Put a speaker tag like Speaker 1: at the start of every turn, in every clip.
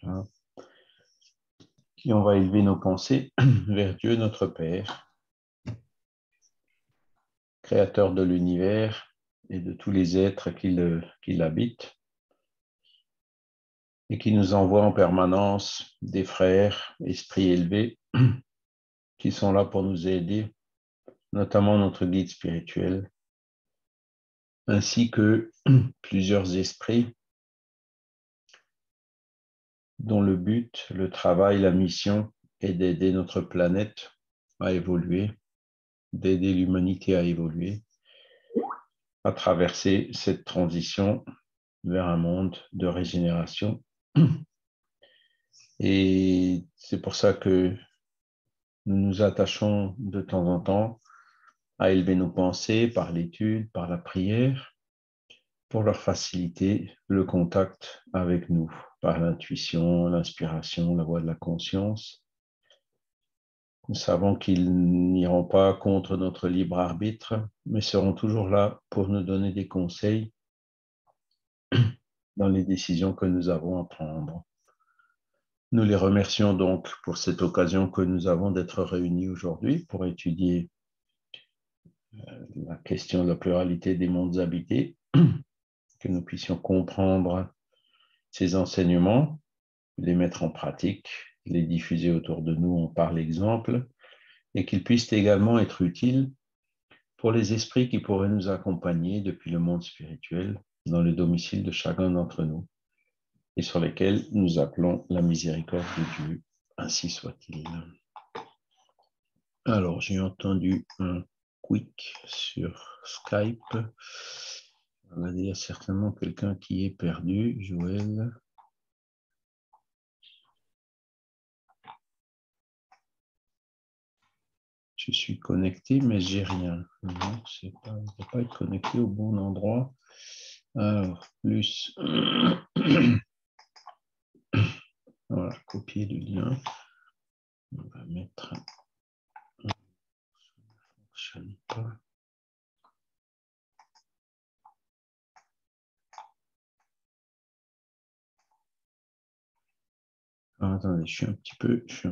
Speaker 1: Hein, qui on va élever nos pensées vers Dieu notre Père, créateur de l'univers et de tous les êtres qui l'habitent, et qui nous envoie en permanence des frères, esprits élevés, qui sont là pour nous aider, notamment notre guide spirituel, ainsi que plusieurs esprits dont le but, le travail, la mission est d'aider notre planète à évoluer, d'aider l'humanité à évoluer, à traverser cette transition vers un monde de régénération. Et c'est pour ça que nous nous attachons de temps en temps à élever nos pensées par l'étude, par la prière, pour leur faciliter le contact avec nous, par l'intuition, l'inspiration, la voix de la conscience. Nous savons qu'ils n'iront pas contre notre libre arbitre, mais seront toujours là pour nous donner des conseils dans les décisions que nous avons à prendre. Nous les remercions donc pour cette occasion que nous avons d'être réunis aujourd'hui pour étudier la question de la pluralité des mondes habités, que nous puissions comprendre ces enseignements, les mettre en pratique, les diffuser autour de nous par l'exemple, et qu'ils puissent également être utiles pour les esprits qui pourraient nous accompagner depuis le monde spirituel dans le domicile de chacun d'entre nous et sur lesquels nous appelons la miséricorde de Dieu. Ainsi soit-il. Alors, j'ai entendu un quick sur Skype. On va dire certainement quelqu'un qui est perdu, Joël. Je suis connecté, mais j'ai rien. Non, c'est pas, on ne peut pas être connecté au bon endroit. Alors, plus. Voilà, copier le lien. On va mettre. Ça ne fonctionne pas. Alors, attendez, je suis un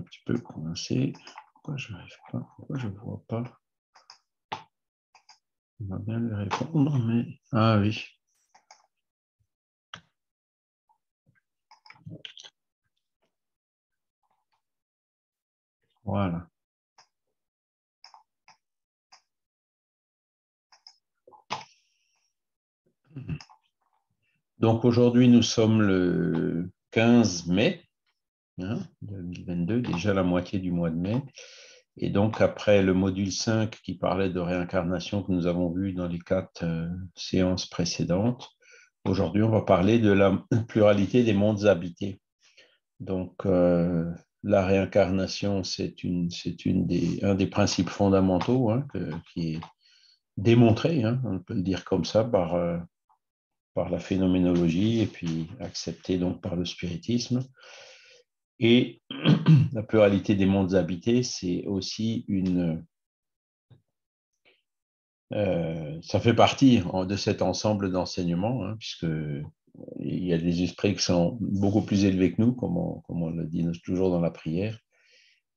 Speaker 1: petit peu coincé. Pourquoi je n'arrive pas? Pourquoi je ne vois pas? On va bien lui répondre, mais. Ah oui. Voilà. Donc aujourd'hui, nous sommes le 15 mai 2022, déjà la moitié du mois de mai. Et donc après le module 5 qui parlait de réincarnation que nous avons vu dans les 4 séances précédentes, aujourd'hui on va parler de la pluralité des mondes habités. Donc la réincarnation, c'est un des principes fondamentaux qui est démontré, on peut le dire comme ça, par la phénoménologie et puis accepté donc par le spiritisme. Et la pluralité des mondes habités, c'est aussi ça fait partie de cet ensemble d'enseignements, puisque il y a des esprits qui sont beaucoup plus élevés que nous, comme on le dit toujours dans la prière.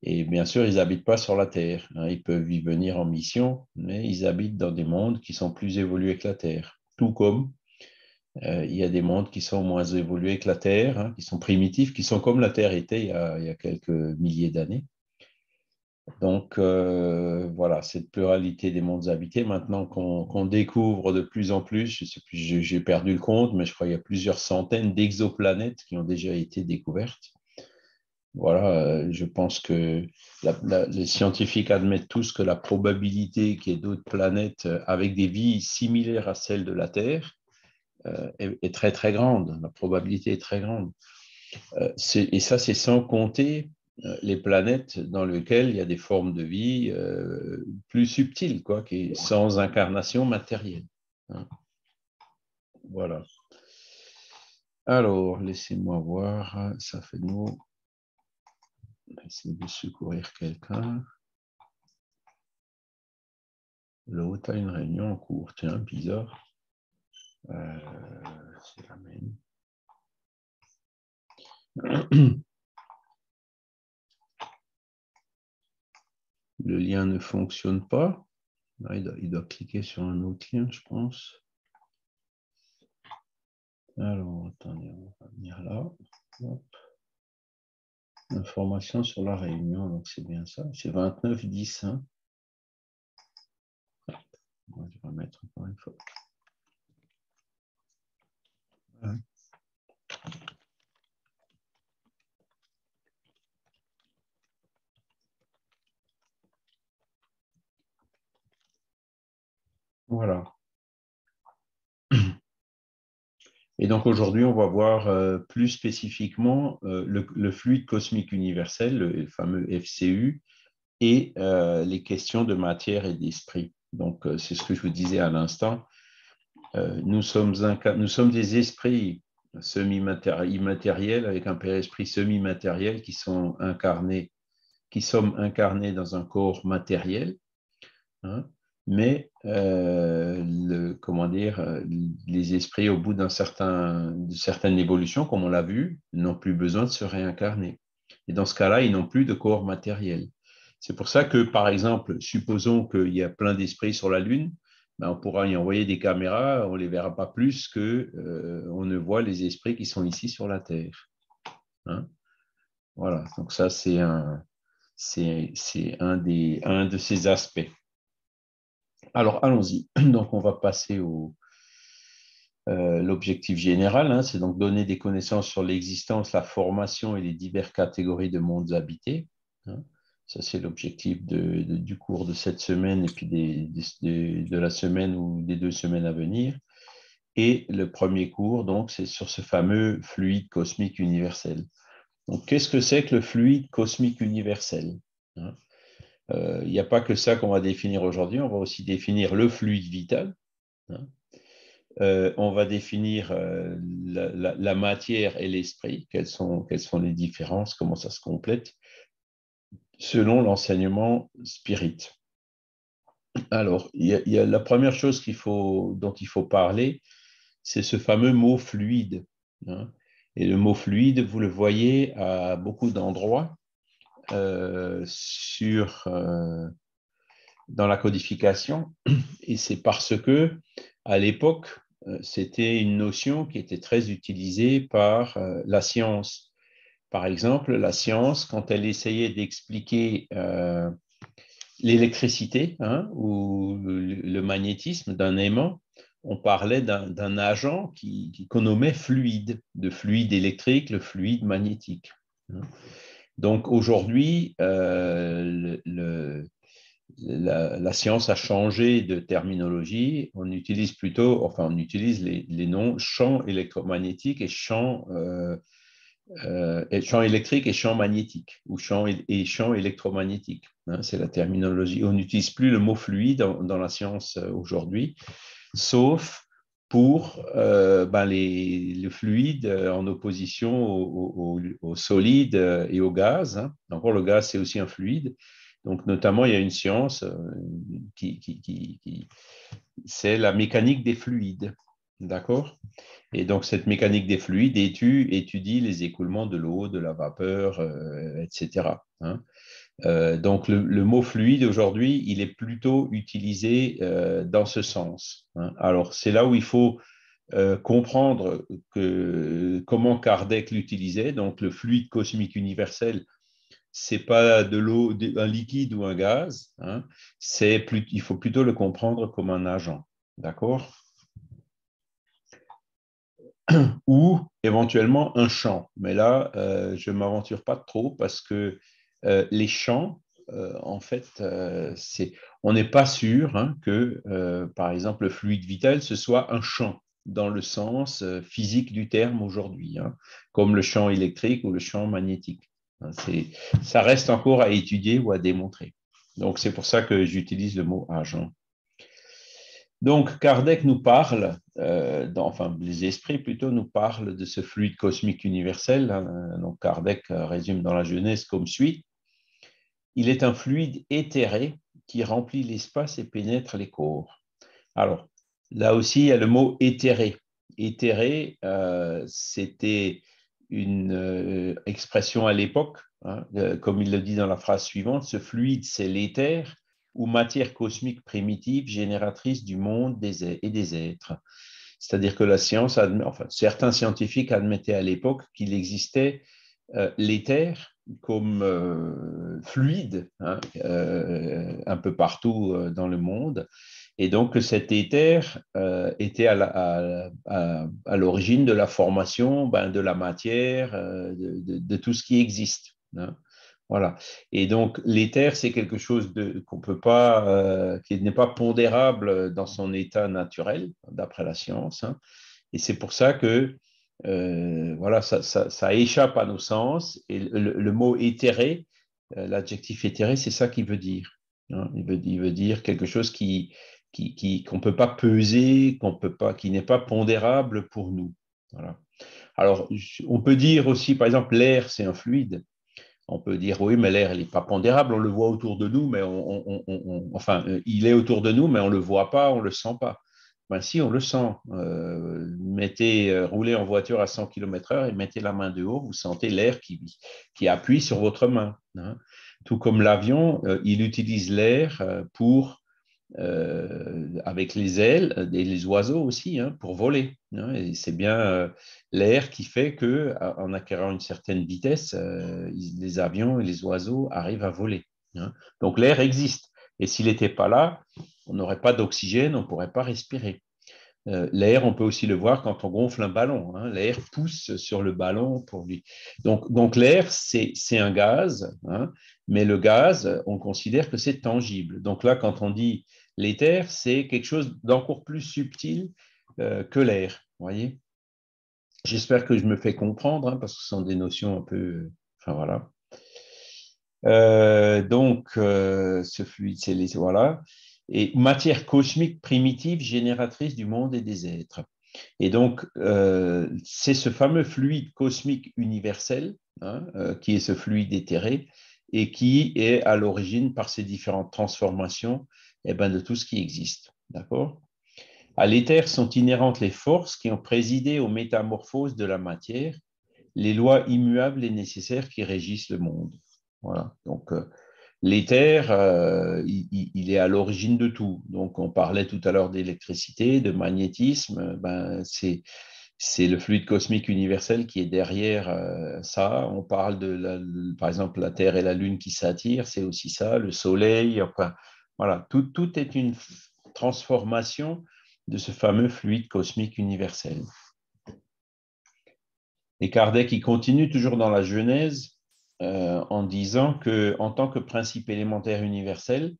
Speaker 1: Et bien sûr, ils n'habitent pas sur la Terre. Ils peuvent y venir en mission, mais ils habitent dans des mondes qui sont plus évolués que la Terre. Tout comme il y a des mondes qui sont moins évolués que la Terre, qui sont primitifs, qui sont comme la Terre était il y a quelques milliers d'années. Donc voilà, cette pluralité des mondes habités, maintenant qu'on découvre de plus en plus, je sais plus, j'ai perdu le compte, mais je crois qu'il y a plusieurs centaines d'exoplanètes qui ont déjà été découvertes. Voilà, je pense que les scientifiques admettent tous que la probabilité qu'il y ait d'autres planètes avec des vies similaires à celles de la Terre est très très grande. La probabilité est très grande. Et ça, c'est sans compter les planètes dans lesquelles il y a des formes de vie plus subtiles, sans incarnation matérielle. Voilà. Alors, laissez-moi voir. Ça fait nous. On va essayer de secourir quelqu'un. L'autre a une réunion en cours. Tiens, bizarre. C'est la même. Le lien ne fonctionne pas. Là, il doit cliquer sur un autre lien, je pense. Alors, attendez, on va venir là. Hop. Information sur la réunion, donc c'est bien ça. C'est 29-10. Hein. Je vais mettre encore une fois. Voilà. Voilà. Et donc aujourd'hui, on va voir plus spécifiquement le fluide cosmique universel, le fameux FCU, et les questions de matière et d'esprit. Donc c'est ce que je vous disais à l'instant. Nous sommes des esprits immatériels avec un père-esprit semi-matériel qui sont incarnés, qui sommes incarnés dans un corps matériel. Hein, mais comment dire, les esprits, au bout d'une certaine évolution, comme on l'a vu, n'ont plus besoin de se réincarner. Et dans ce cas-là, ils n'ont plus de corps matériel. C'est pour ça que, par exemple, supposons qu'il y a plein d'esprits sur la Lune, ben on pourra y envoyer des caméras, on ne les verra pas plus que on ne voit les esprits qui sont ici sur la Terre. Hein, voilà, donc ça, c'est un de ces aspects. Alors, allons-y. Donc, on va passer au l'objectif général. Hein, c'est donc donner des connaissances sur l'existence, la formation et les diverses catégories de mondes habités. Hein. Ça, c'est l'objectif du cours de cette semaine et puis de la semaine ou des 2 semaines à venir. Et le premier cours, donc, c'est sur ce fameux fluide cosmique universel. Donc, qu'est-ce que c'est que le fluide cosmique universel? Hein, il n'y a pas que ça qu'on va définir aujourd'hui, on va aussi définir le fluide vital. Hein. On va définir la matière et l'esprit, quelles sont les différences, comment ça se complète, selon l'enseignement spirit. Alors, il y a la première chose dont il faut parler, c'est ce fameux mot fluide. Hein. Et le mot fluide, vous le voyez à beaucoup d'endroits dans la codification, et c'est parce que à l'époque, c'était une notion qui était très utilisée par la science. Par exemple, la science, quand elle essayait d'expliquer l'électricité ou le magnétisme d'un aimant, on parlait d'un agent qu'on nommait fluide, de fluide électrique, le fluide magnétique. Hein. Donc aujourd'hui, la science a changé de terminologie. On utilise les noms champ électromagnétique et champ électrique et champ magnétique, ou champ électromagnétique. Hein, c'est la terminologie. On n'utilise plus le mot fluide dans la science aujourd'hui, sauf pour le fluide en opposition au solide et au gaz. Hein. Encore, le gaz, c'est aussi un fluide. Donc, notamment, il y a une science c'est la mécanique des fluides. D'accord? Et donc, cette mécanique des fluides étudie les écoulements de l'eau, de la vapeur, etc. Hein. Donc, le mot fluide, aujourd'hui, il est plutôt utilisé dans ce sens. Hein. Alors, c'est là où il faut comprendre comment Kardec l'utilisait. Donc, le fluide cosmique universel, c'est pas de l'eau, un liquide ou un gaz. Hein. Il faut plutôt le comprendre comme un agent. D'accord? Ou éventuellement un champ. Mais là, je ne m'aventure pas trop parce que les champs, en fait, on n'est pas sûr que, par exemple, le fluide vital, ce soit un champ dans le sens physique du terme aujourd'hui, hein, comme le champ électrique ou le champ magnétique. Hein, ça reste encore à étudier ou à démontrer. Donc, c'est pour ça que j'utilise le mot agent. Donc, Kardec nous parle, enfin, les esprits plutôt nous parlent de ce fluide cosmique universel. Hein. Donc, Kardec résume dans la Genèse comme suit. Il est un fluide éthéré qui remplit l'espace et pénètre les corps. Alors, là aussi, il y a le mot éthéré. Éthéré, c'était une expression à l'époque, hein, comme il le dit dans la phrase suivante, ce fluide, c'est l'éther ou matière cosmique primitive génératrice du monde et des êtres. C'est-à-dire que la science, enfin, certains scientifiques admettaient à l'époque qu'il existait l'éther comme fluide, hein, un peu partout dans le monde, et donc que cet éther était à l'origine de la formation de la matière, de tout ce qui existe, hein. Voilà. Et donc, l'éther, c'est quelque chose qu'on peut pas, qui n'est pas pondérable dans son état naturel, d'après la science, hein. Et c'est pour ça que voilà, ça échappe à nos sens. Et le mot éthéré, l'adjectif éthéré, c'est ça qu'il veut dire, hein. Il veut dire quelque chose qu'on ne peut pas peser, qui n'est pas pondérable pour nous. Voilà. Alors, on peut dire aussi, par exemple, l'air, c'est un fluide. On peut dire, oui, mais l'air, il n'est pas pondérable, on le voit autour de nous, mais enfin, il est autour de nous, mais on ne le voit pas, on ne le sent pas. Ben, si, on le sent. Roulez en voiture à 100 km/h et mettez la main de haut, vous sentez l'air qui appuie sur votre main, hein. Tout comme l'avion, il utilise l'air avec les ailes et les oiseaux aussi, hein, pour voler, hein. Et c'est bien l'air qui fait qu'en acquérant une certaine vitesse, les avions et les oiseaux arrivent à voler, hein. Donc l'air existe. Et s'il n'était pas là, on n'aurait pas d'oxygène, on ne pourrait pas respirer. L'air, on peut aussi le voir quand on gonfle un ballon, hein. L'air pousse sur le ballon pour lui. Donc l'air, c'est un gaz, hein, mais le gaz, on considère que c'est tangible. Donc là, quand on dit l'éther, c'est quelque chose d'encore plus subtil que l'air. Voyez. J'espère que je me fais comprendre, hein, parce que ce sont des notions un peu. Enfin voilà. Ce fluide, c'est les. Voilà. Et matière cosmique primitive génératrice du monde et des êtres. Et donc, c'est ce fameux fluide cosmique universel, hein, qui est ce fluide éthéré et qui est à l'origine, par ces différentes transformations, de tout ce qui existe. D'accord? À l'éther sont inhérentes les forces qui ont présidé aux métamorphoses de la matière, les lois immuables et nécessaires qui régissent le monde. Voilà. Donc, l'éther, il est à l'origine de tout. Donc, on parlait tout à l'heure d'électricité, de magnétisme. C'est le fluide cosmique universel qui est derrière ça. On parle par exemple, la Terre et la Lune qui s'attirent, c'est aussi ça, le Soleil. Enfin, voilà, tout est une transformation de ce fameux fluide cosmique universel. Et Kardec, il continue toujours dans la Genèse en disant que, en tant que principe élémentaire universel,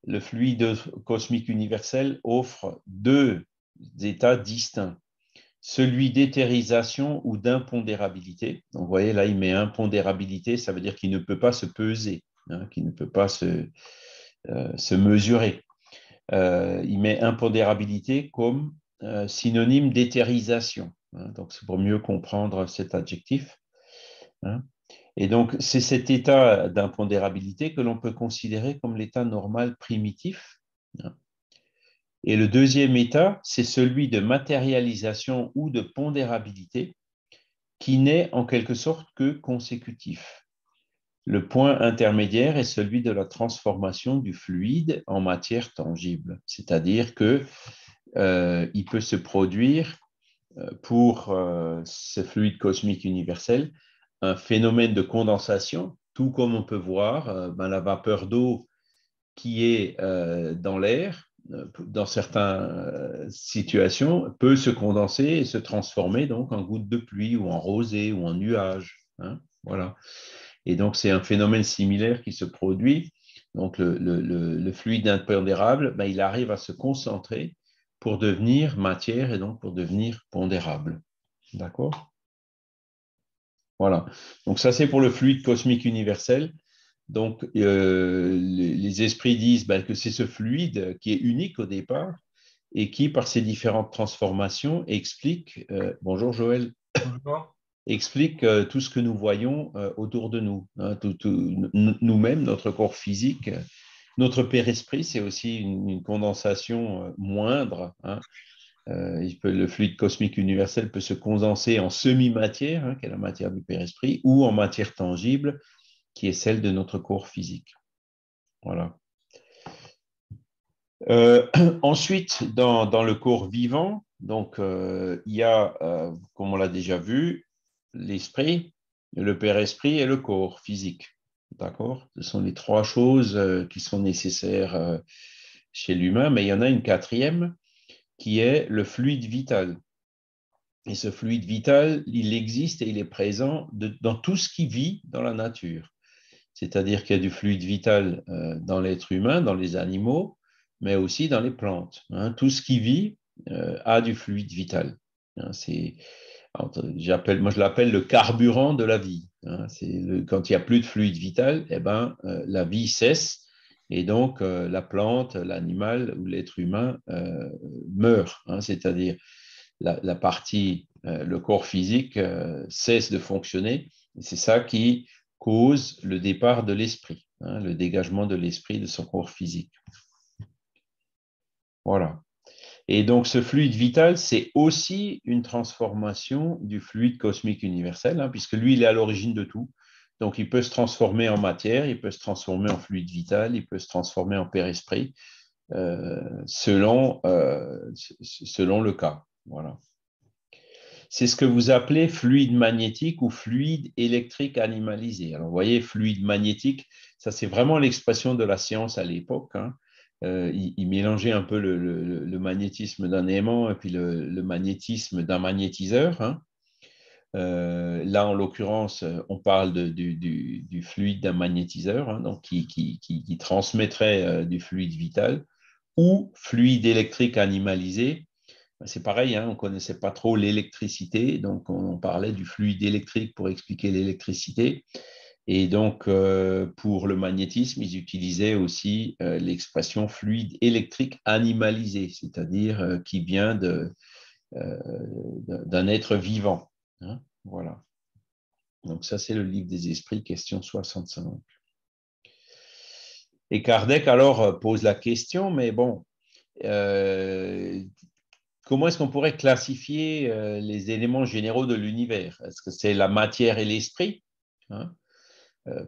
Speaker 1: le fluide cosmique universel offre deux états distincts, celui d'éthérisation ou d'impondérabilité. Donc, vous voyez, là, il met impondérabilité, ça veut dire qu'il ne peut pas se peser, hein, qu'il ne peut pas se mesurer. Il met impondérabilité comme synonyme d'éthérisation, hein, donc, c'est pour mieux comprendre cet adjectif, hein. Et donc, c'est cet état d'impondérabilité que l'on peut considérer comme l'état normal primitif, hein. Et le deuxième état, c'est celui de matérialisation ou de pondérabilité qui n'est en quelque sorte que consécutif. Le point intermédiaire est celui de la transformation du fluide en matière tangible, c'est-à-dire que il peut se produire pour ce fluide cosmique universel un phénomène de condensation, tout comme on peut voir la vapeur d'eau qui est dans l'air, dans certaines situations, peut se condenser et se transformer donc en goutte de pluie ou en rosée ou en nuage, hein, voilà. Et donc, c'est un phénomène similaire qui se produit. Donc, le fluide impondérable, il arrive à se concentrer pour devenir matière et donc pour devenir pondérable. D'accord? Voilà. Donc, ça, c'est pour le fluide cosmique universel. Donc, les esprits disent que c'est ce fluide qui est unique au départ et qui, par ses différentes transformations, explique, bonjour Joël,
Speaker 2: Bonjour.
Speaker 1: explique tout ce que nous voyons autour de nous, hein, nous-mêmes, notre corps physique. Notre père-esprit, c'est aussi une condensation moindre, hein, Le fluide cosmique universel peut se condenser en semi-matière, hein, qui est la matière du Père-Esprit, ou en matière tangible, qui est celle de notre corps physique. Voilà. Ensuite, dans le corps vivant, donc, il y a, comme on l'a déjà vu, l'esprit, le Père-Esprit et le corps physique. D'accord? Ce sont les trois choses qui sont nécessaires chez l'humain, mais il y en a une quatrième qui est le fluide vital. Et ce fluide vital, il existe et il est présent dans tout ce qui vit dans la nature. C'est-à-dire qu'il y a du fluide vital dans l'être humain, dans les animaux, mais aussi dans les plantes. Hein. Tout ce qui vit a du fluide vital. Hein. Moi, je l'appelle le carburant de la vie. Hein. Quand il n'y a plus de fluide vital, eh ben, la vie cesse. Et donc, la plante, l'animal ou l'être humain meurt. Hein. C'est-à-dire, la partie, le corps physique cesse de fonctionner. Et c'est ça qui cause le départ de l'esprit, hein, le dégagement de l'esprit de son corps physique. Voilà. Et donc, ce fluide vital, c'est aussi une transformation du fluide cosmique universel, hein, puisque lui, il est à l'origine de tout. Donc, il peut se transformer en matière, il peut se transformer en fluide vital, il peut se transformer en père-esprit, selon le cas. Voilà. C'est ce que vous appelez fluide magnétique ou fluide électrique animalisé. Alors, vous voyez, fluide magnétique, ça c'est vraiment l'expression de la science à l'époque. Hein. Il mélangeait un peu le magnétisme d'un aimant et puis le magnétisme d'un magnétiseur. Hein. Là, en l'occurrence, on parle du fluide d'un magnétiseur, hein, donc qui transmettrait du fluide vital, ou fluide électrique animalisé. C'est pareil, hein, on ne connaissait pas trop l'électricité, donc on parlait du fluide électrique pour expliquer l'électricité. Et donc, pour le magnétisme, ils utilisaient aussi l'expression fluide électrique animalisé, c'est-à-dire qui vient d'un être vivant. Hein, voilà. Donc ça, c'est le livre des esprits, question 65. Et Kardec, alors, pose la question, mais bon, comment est-ce qu'on pourrait classifier les éléments généraux de l'univers? Est-ce que c'est la matière et l'esprit? Hein,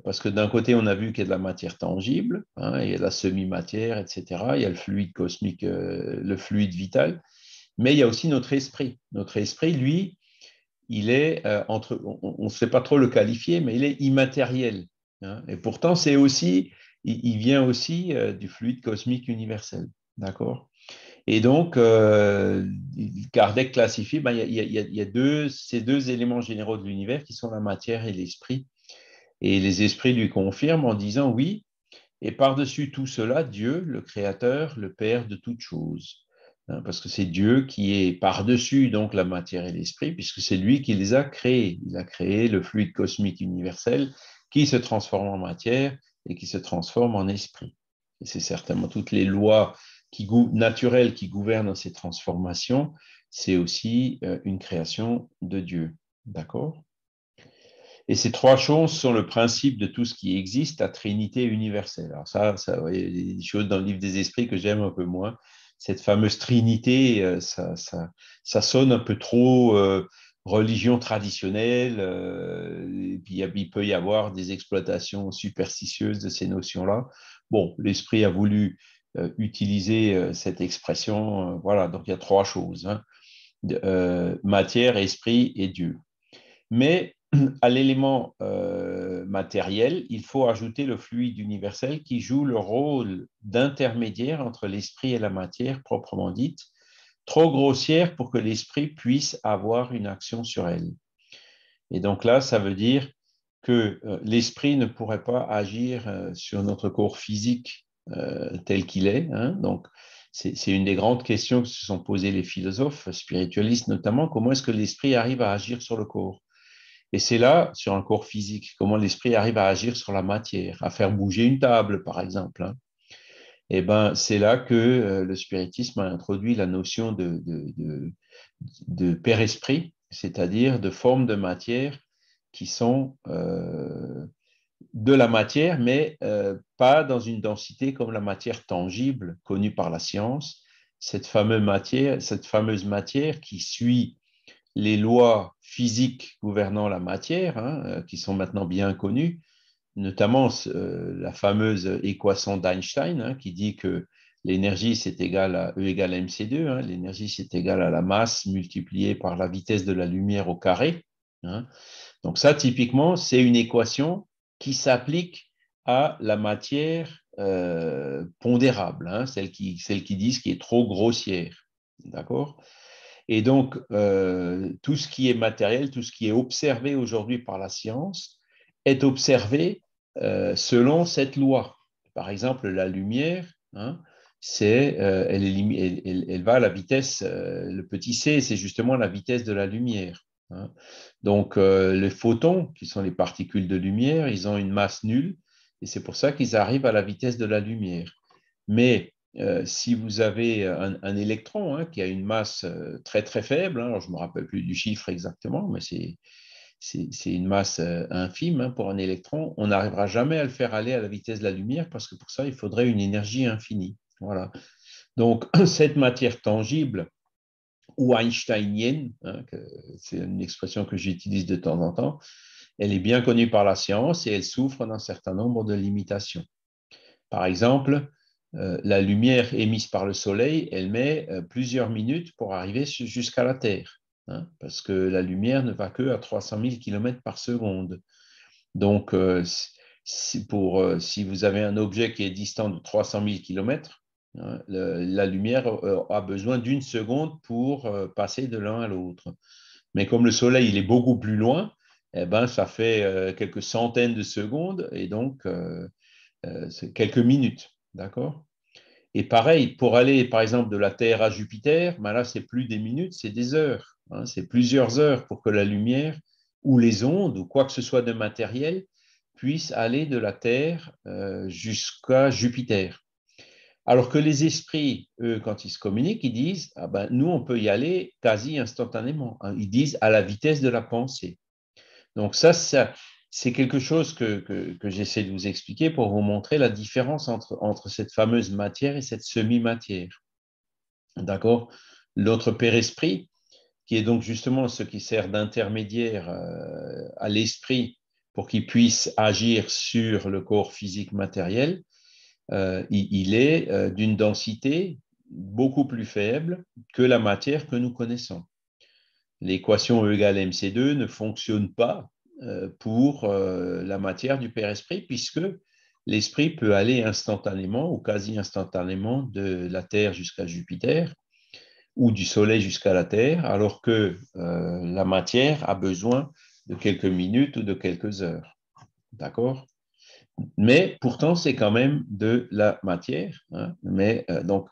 Speaker 1: parce que d'un côté, on a vu qu'il y a de la matière tangible, hein, il y a de la semi-matière, etc. Il y a le fluide cosmique, le fluide vital, mais il y a aussi notre esprit. Notre esprit, lui, il est on ne sait pas trop le qualifier, mais il est immatériel. Hein, et pourtant, il vient aussi du fluide cosmique universel. D'accord? Et donc, Kardec classifie, ben, il y a ces deux éléments généraux de l'univers qui sont la matière et l'esprit. Et les esprits lui confirment en disant oui, et par-dessus tout cela, Dieu, le Créateur, le Père de toutes choses. Hein, parce que c'est Dieu qui est par-dessus donc la matière et l'esprit, puisque c'est lui qui les a créés. Il a créé le fluide cosmique universel qui se transforme en matière et qui se transforme en esprit. Et c'est certainement toutes les lois naturelles qui gouvernent ces transformations, c'est aussi une création de Dieu. D'accord? Et ces trois choses sont le principe de tout ce qui existe, la Trinité universelle. Alors ça ouais, il y a des choses dans le livre des esprits que j'aime un peu moins. Cette fameuse Trinité, ça sonne un peu trop religion traditionnelle, et puis il peut y avoir des exploitations superstitieuses de ces notions-là. Bon, l'esprit a voulu utiliser cette expression. Voilà, donc il y a trois choses, hein, matière, esprit et Dieu. Mais à l'élément matériel, il faut ajouter le fluide universel qui joue le rôle d'intermédiaire entre l'esprit et la matière proprement dite, trop grossière pour que l'esprit puisse avoir une action sur elle. Et donc là, ça veut dire que l'esprit ne pourrait pas agir sur notre corps physique tel qu'il est. Hein. Donc, c'est une des grandes questions que se sont posées les philosophes spiritualistes notamment. Comment est-ce que l'esprit arrive à agir sur le corps? Et c'est là, sur un corps physique, comment l'esprit arrive à agir sur la matière, à faire bouger une table, par exemple. Hein. Et ben, c'est là que le spiritisme a introduit la notion de père-esprit, c'est-à-dire de formes de matière qui sont de la matière, mais pas dans une densité comme la matière tangible connue par la science, cette fameuse matière qui suit les lois physiques gouvernant la matière, hein, qui sont maintenant bien connues, notamment la fameuse équation d'Einstein, hein, qui dit que l'énergie, c'est égal à E égale mc2, hein, l'énergie, c'est égal à la masse multipliée par la vitesse de la lumière au carré. Hein. Donc ça, typiquement, c'est une équation qui s'applique à la matière pondérable, hein, celle qui dit ce qui est trop grossière. D'accord? Et donc, tout ce qui est matériel, tout ce qui est observé aujourd'hui par la science, est observé selon cette loi. Par exemple, la lumière, hein, elle va à la vitesse, le petit c, c'est justement la vitesse de la lumière. Hein. Donc, les photons, qui sont les particules de lumière, ils ont une masse nulle, et c'est pour ça qu'ils arrivent à la vitesse de la lumière. Mais si vous avez un électron, hein, qui a une masse très très faible, hein, alors je ne me rappelle plus du chiffre exactement, mais c'est une masse infime, hein, pour un électron, on n'arrivera jamais à le faire aller à la vitesse de la lumière parce que pour ça, il faudrait une énergie infinie. Voilà. Donc, cette matière tangible ou einsteinienne, hein, c'est une expression que j'utilise de temps en temps, elle est bien connue par la science et elle souffre d'un certain nombre de limitations. Par exemple, la lumière émise par le Soleil, elle met plusieurs minutes pour arriver jusqu'à la Terre, hein, parce que la lumière ne va que à 300 000 km par seconde. Donc, si vous avez un objet qui est distant de 300 000 km, hein, la lumière a besoin d'une seconde pour passer de l'un à l'autre. Mais comme le Soleil il est beaucoup plus loin, eh ben, ça fait quelques centaines de secondes et donc c'est quelques minutes. D'accord? Et pareil, pour aller, par exemple, de la Terre à Jupiter, ben là, c'est plus des minutes, c'est des heures. Hein, c'est plusieurs heures pour que la lumière ou les ondes ou quoi que ce soit de matériel puisse aller de la Terre jusqu'à Jupiter. Alors que les esprits, eux, quand ils se communiquent, ils disent, ah ben, nous, on peut y aller quasi instantanément. Hein. Ils disent à la vitesse de la pensée. Donc ça c'est quelque chose que j'essaie de vous expliquer pour vous montrer la différence entre cette fameuse matière et cette semi-matière. D'accord? L'autre père-esprit, qui est donc justement ce qui sert d'intermédiaire à l'esprit pour qu'il puisse agir sur le corps physique matériel, il est d'une densité beaucoup plus faible que la matière que nous connaissons. L'équation E égale mc2 ne fonctionne pas pour la matière du père-esprit, puisque l'esprit peut aller instantanément ou quasi instantanément de la Terre jusqu'à Jupiter ou du Soleil jusqu'à la Terre, alors que la matière a besoin de quelques minutes ou de quelques heures. D'accord? Mais pourtant, c'est quand même de la matière. Hein, mais donc,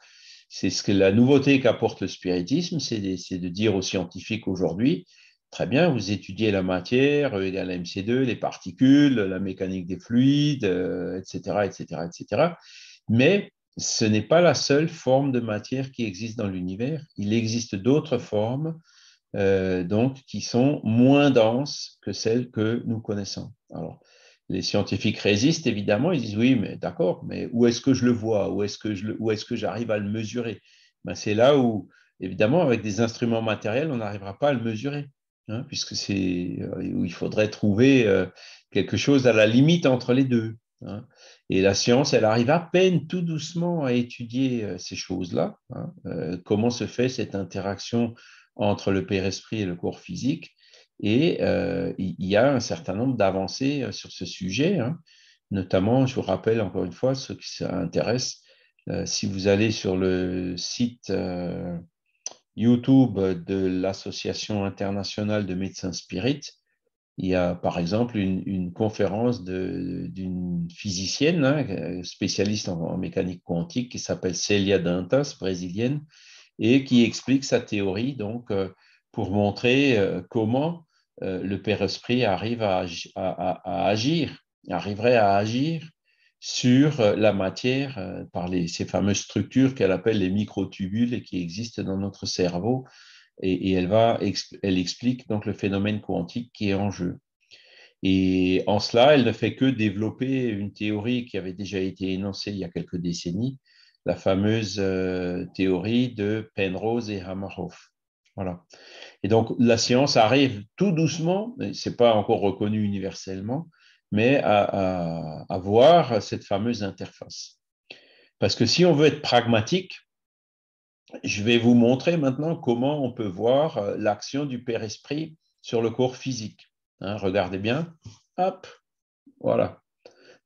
Speaker 1: c'est ce que la nouveauté qu'apporte le spiritisme, c'est de dire aux scientifiques aujourd'hui, très bien, vous étudiez la matière, E égale mc2, les particules, la mécanique des fluides, etc., etc., etc. Mais ce n'est pas la seule forme de matière qui existe dans l'univers. Il existe d'autres formes, donc, qui sont moins denses que celles que nous connaissons. Alors, les scientifiques résistent, évidemment, ils disent oui, mais d'accord, mais où est-ce que je le vois? Où est-ce que j'arrive à le mesurer? Ben, c'est là où, évidemment, avec des instruments matériels, on n'arrivera pas à le mesurer, hein, puisque c'est où il faudrait trouver quelque chose à la limite entre les deux. Hein. Et la science, elle arrive à peine tout doucement à étudier ces choses-là. Hein. Comment se fait cette interaction entre le père-esprit et le corps physique? Et il y a un certain nombre d'avancées sur ce sujet, hein. Notamment, je vous rappelle encore une fois, ceux qui s'intéressent, si vous allez sur le site YouTube de l'Association internationale de médecins spirites, il y a par exemple une conférence d'une physicienne, hein, spécialiste en mécanique quantique qui s'appelle Célia Dantas, brésilienne, et qui explique sa théorie donc, pour montrer comment le Père-Esprit arriverait à agir sur la matière par ces fameuses structures qu'elle appelle les microtubules et qui existent dans notre cerveau. Et elle explique donc le phénomène quantique qui est en jeu. Et en cela, elle ne fait que développer une théorie qui avait déjà été énoncée il y a quelques décennies, la fameuse théorie de Penrose et Hamerhoff. Voilà. Et donc, la science arrive tout doucement, ce n'est pas encore reconnu universellement, mais à voir cette fameuse interface. Parce que si on veut être pragmatique, je vais vous montrer maintenant comment on peut voir l'action du Père-Esprit sur le corps physique. Hein, regardez bien. Hop, voilà.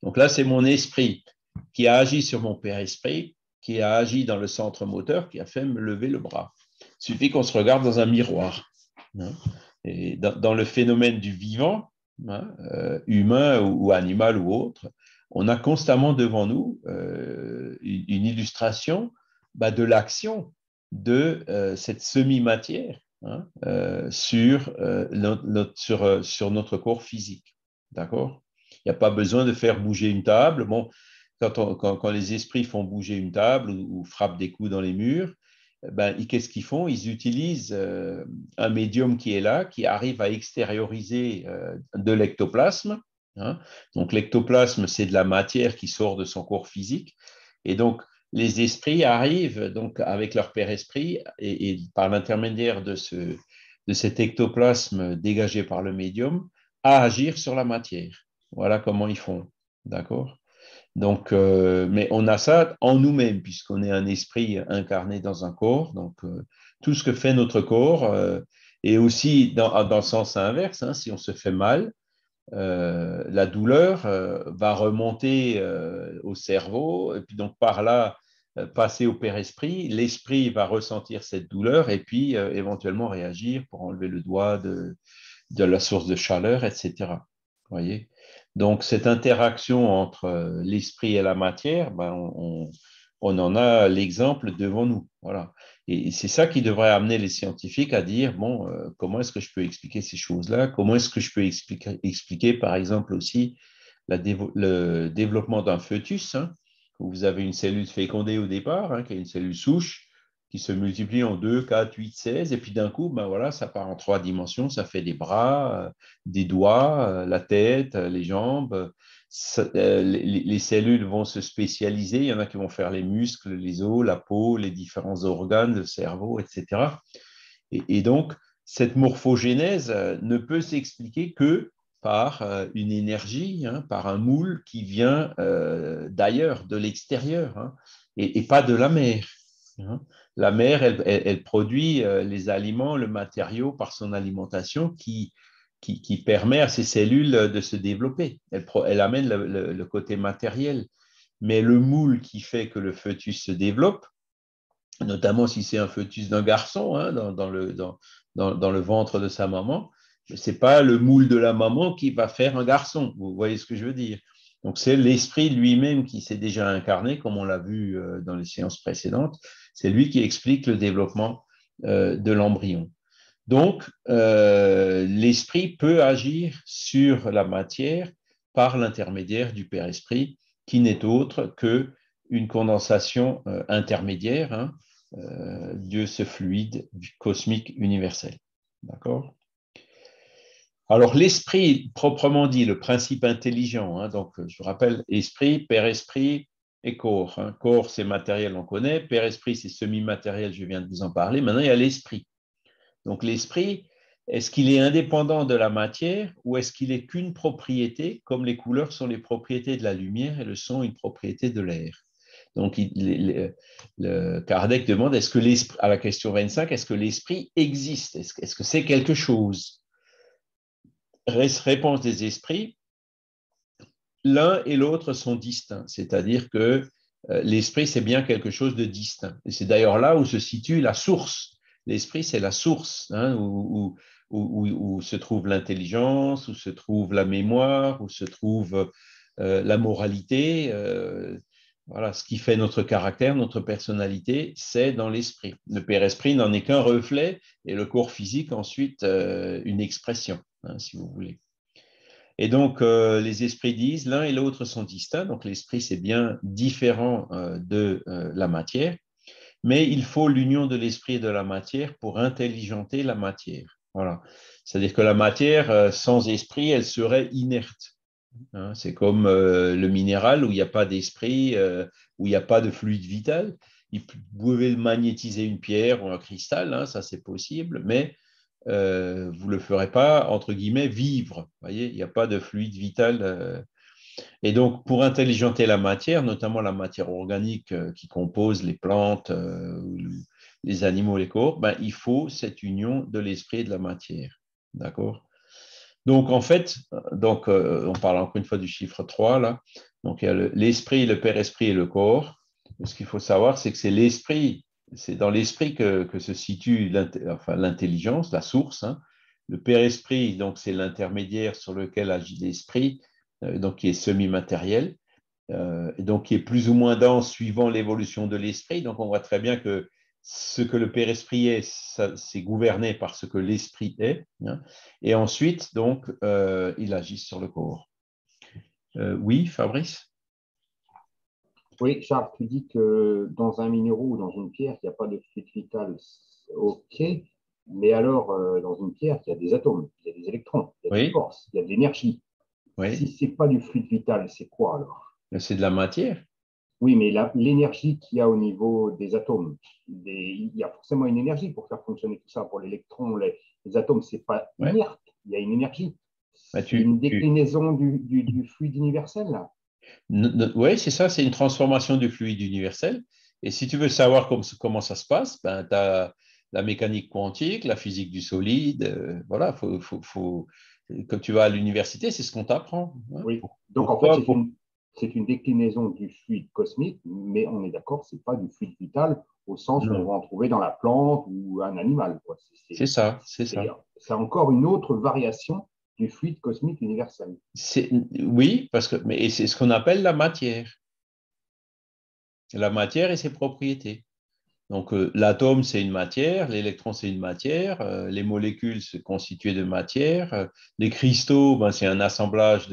Speaker 1: Donc là, c'est mon esprit qui a agi sur mon Père-Esprit, qui a agi dans le centre moteur, qui a fait me lever le bras. Il suffit qu'on se regarde dans un miroir. Hein. Et dans le phénomène du vivant, hein, humain ou animal ou autre, on a constamment devant nous une illustration de l'action de cette semi-matière, hein, sur notre corps physique. D'accord? Il n'y a pas besoin de faire bouger une table. Bon, quand les esprits font bouger une table ou frappent des coups dans les murs, qu'est-ce qu'ils font? Ils utilisent un médium qui est là, qui arrive à extérioriser de l'ectoplasme. Hein. Donc, l'ectoplasme, c'est de la matière qui sort de son corps physique. Et donc, les esprits arrivent donc avec leur père-esprit et par l'intermédiaire de cet ectoplasme dégagé par le médium à agir sur la matière. Voilà comment ils font. D'accord? Donc, mais on a ça en nous-mêmes, puisqu'on est un esprit incarné dans un corps. Donc, tout ce que fait notre corps, et aussi dans le sens inverse, hein, si on se fait mal, la douleur va remonter au cerveau, et puis donc par là, passer au père-esprit. L'esprit va ressentir cette douleur et puis éventuellement réagir pour enlever le doigt de la source de chaleur, etc. Vous voyez? Donc, cette interaction entre l'esprit et la matière, on en a l'exemple devant nous. Voilà. Et c'est ça qui devrait amener les scientifiques à dire, bon, comment est-ce que je peux expliquer ces choses-là? Comment est-ce que je peux expliquer, par exemple, aussi le développement d'un fœtus, hein, où vous avez une cellule fécondée au départ, hein, qui est une cellule souche, qui se multiplie en 2, 4, 8, 16, et puis d'un coup, voilà, ça part en 3 dimensions, ça fait des bras, des doigts, la tête, les jambes. Les cellules vont se spécialiser, il y en a qui vont faire les muscles, les os, la peau, les différents organes, le cerveau, etc. Et donc, cette morphogénèse ne peut s'expliquer que par une énergie, hein, par un moule qui vient d'ailleurs, de l'extérieur, hein, et pas de la mer. Hein. La mer, elle produit les aliments, le matériau par son alimentation qui permet à ces cellules de se développer. Elle amène le côté matériel. Mais le moule qui fait que le fœtus se développe, notamment si c'est un fœtus d'un garçon, hein, dans le ventre de sa maman, ce n'est pas le moule de la maman qui va faire un garçon. Vous voyez ce que je veux dire? Donc, c'est l'esprit lui-même qui s'est déjà incarné, comme on l'a vu dans les séances précédentes. C'est lui qui explique le développement de l'embryon. Donc, l'esprit peut agir sur la matière par l'intermédiaire du Père-Esprit, qui n'est autre qu'une condensation intermédiaire, hein, de ce fluide cosmique universel. D'accord? Alors, l'esprit, proprement dit, le principe intelligent, hein, donc je vous rappelle, esprit, père-esprit et corps. Hein. Corps, c'est matériel, on connaît. Père-esprit, c'est semi-matériel, je viens de vous en parler. Maintenant, il y a l'esprit. Donc, l'esprit, est-ce qu'il est indépendant de la matière ou est-ce qu'il est qu'une propriété, comme les couleurs sont les propriétés de la lumière et le son une propriété de l'air? Donc, Kardec demande, est-ce que l'esprit, à la question 25, est-ce que l'esprit existe? Est-ce que c'est quelque chose? Réponse des esprits, l'un et l'autre sont distincts, c'est-à-dire que l'esprit, c'est bien quelque chose de distinct. Et c'est d'ailleurs là où se situe la source. L'esprit, c'est la source, hein, où se trouve l'intelligence, où se trouve la mémoire, où se trouve la moralité. Voilà, ce qui fait notre caractère, notre personnalité, c'est dans l'esprit. Le Père-Esprit n'en est qu'un reflet et le corps physique, ensuite, une expression, hein, si vous voulez. Et donc, les esprits disent, l'un et l'autre sont distincts, donc l'esprit, c'est bien différent de la matière, mais il faut l'union de l'esprit et de la matière pour intelligenter la matière. Voilà. C'est-à-dire que la matière, sans esprit, elle serait inerte. hein. C'est comme le minéral où il n'y a pas d'esprit, où il n'y a pas de fluide vital. Vous pouvez magnétiser une pierre ou un cristal, hein, ça c'est possible, mais vous ne le ferez pas, entre guillemets, vivre. Vous voyez, il n'y a pas de fluide vital. Et donc, pour intelligenter la matière, notamment la matière organique qui compose les plantes, les animaux, les corps, ben, il faut cette union de l'esprit et de la matière. D'accord? Donc, en fait, on parle encore une fois du chiffre 3 là. Donc, il y a l'esprit, le père-esprit et le corps. Ce qu'il faut savoir, c'est que c'est l'esprit, c'est dans l'esprit que se situe l'intelligence, la source, hein. Le père-esprit, donc, c'est l'intermédiaire sur lequel agit l'esprit, donc qui est semi-matériel, et donc qui est plus ou moins dense suivant l'évolution de l'esprit. Donc, on voit très bien que ce que le père-esprit est, c'est gouverné par ce que l'esprit est, hein. Et ensuite, donc, il agit sur le corps. Oui, Fabrice?
Speaker 2: Oui, Charles, tu dis que dans un minéraux ou dans une pierre, il n'y a pas de fluide vital. OK, mais alors, dans une pierre, il y a des atomes, il y a des électrons, il y a des
Speaker 1: Oui,
Speaker 2: forces, il y a de l'énergie. Si
Speaker 1: oui.
Speaker 2: c'est pas du fluide vital, c'est quoi alors?
Speaker 1: C'est de la matière.
Speaker 2: Oui, mais l'énergie qu'il y a au niveau des atomes, il y a forcément une énergie pour faire fonctionner tout ça. Pour l'électron, les atomes, c'est pas
Speaker 1: Ouais.
Speaker 2: inerte, il y a une énergie.
Speaker 1: Bah,
Speaker 2: C'est une déclinaison du fluide universel, là.
Speaker 1: Oui, c'est ça, c'est une transformation du fluide universel. Et si tu veux savoir comment ça se passe, ben, tu as la mécanique quantique, la physique du solide. Voilà, quand tu vas à l'université, c'est ce qu'on t'apprend, hein.
Speaker 2: Oui. Donc, en fait,
Speaker 1: Pourquoi?
Speaker 2: c'est une déclinaison du fluide cosmique, mais on est d'accord, c'est pas du fluide vital au sens où on
Speaker 1: Non,
Speaker 2: va en trouver dans la plante ou un animal, quoi.
Speaker 1: c'est ça, c'est ça.
Speaker 2: C'est encore une autre variation du fluide cosmique universel.
Speaker 1: Oui, mais c'est ce qu'on appelle la matière et ses propriétés. Donc, l'atome, c'est une matière, l'électron, c'est une matière, les molécules se constituent de matière, les cristaux, ben, c'est un assemblage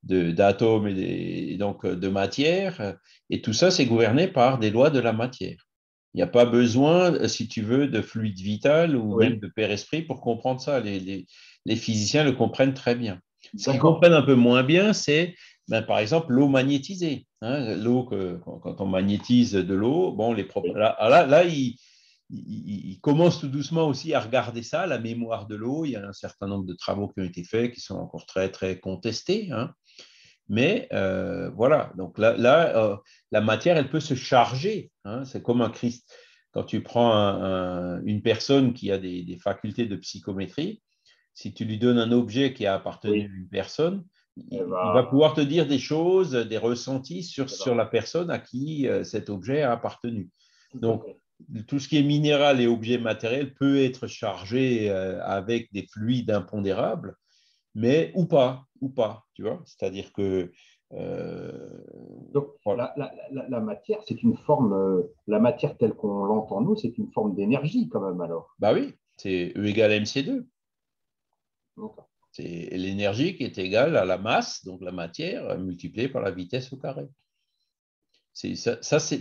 Speaker 1: d'atomes et donc de matière, et tout ça, c'est gouverné par des lois de la matière. Il n'y a pas besoin, si tu veux, de fluide vital ou même
Speaker 2: Oui,
Speaker 1: de père-esprit pour comprendre ça. Les physiciens le comprennent très bien. Ce qu'ils
Speaker 2: d'accord.
Speaker 1: comprennent un peu moins bien, c'est ben, par exemple l'eau magnétisée, hein. L'eau, quand on magnétise de l'eau, bon,
Speaker 2: Oui.
Speaker 1: là il commence tout doucement aussi à regarder ça, la mémoire de l'eau. Il y a un certain nombre de travaux qui ont été faits qui sont encore très, très contestés, hein. Mais voilà, donc la matière, elle peut se charger, hein. C'est comme un Christ. Quand tu prends une personne qui a des facultés de psychométrie, si tu lui donnes un objet qui a appartenu
Speaker 2: Oui,
Speaker 1: à une personne,
Speaker 2: elle
Speaker 1: il va
Speaker 2: va,
Speaker 1: pouvoir te dire des choses, des ressentis
Speaker 2: elle
Speaker 1: sur
Speaker 2: va.
Speaker 1: la personne à qui cet objet a appartenu.
Speaker 2: Tout à
Speaker 1: Donc,
Speaker 2: fait.
Speaker 1: tout ce qui est minéral et objet matériel peut être chargé avec des fluides impondérables, mais ou pas, tu vois. C'est-à-dire que
Speaker 2: Donc,
Speaker 1: voilà.
Speaker 2: la matière, c'est une forme, la matière telle qu'on l'entend nous, c'est une forme d'énergie quand même alors.
Speaker 1: Bah oui, c'est E égale mc2.
Speaker 2: D'accord.
Speaker 1: C'est l'énergie qui est égale à la masse, donc la matière, multipliée par la vitesse au carré.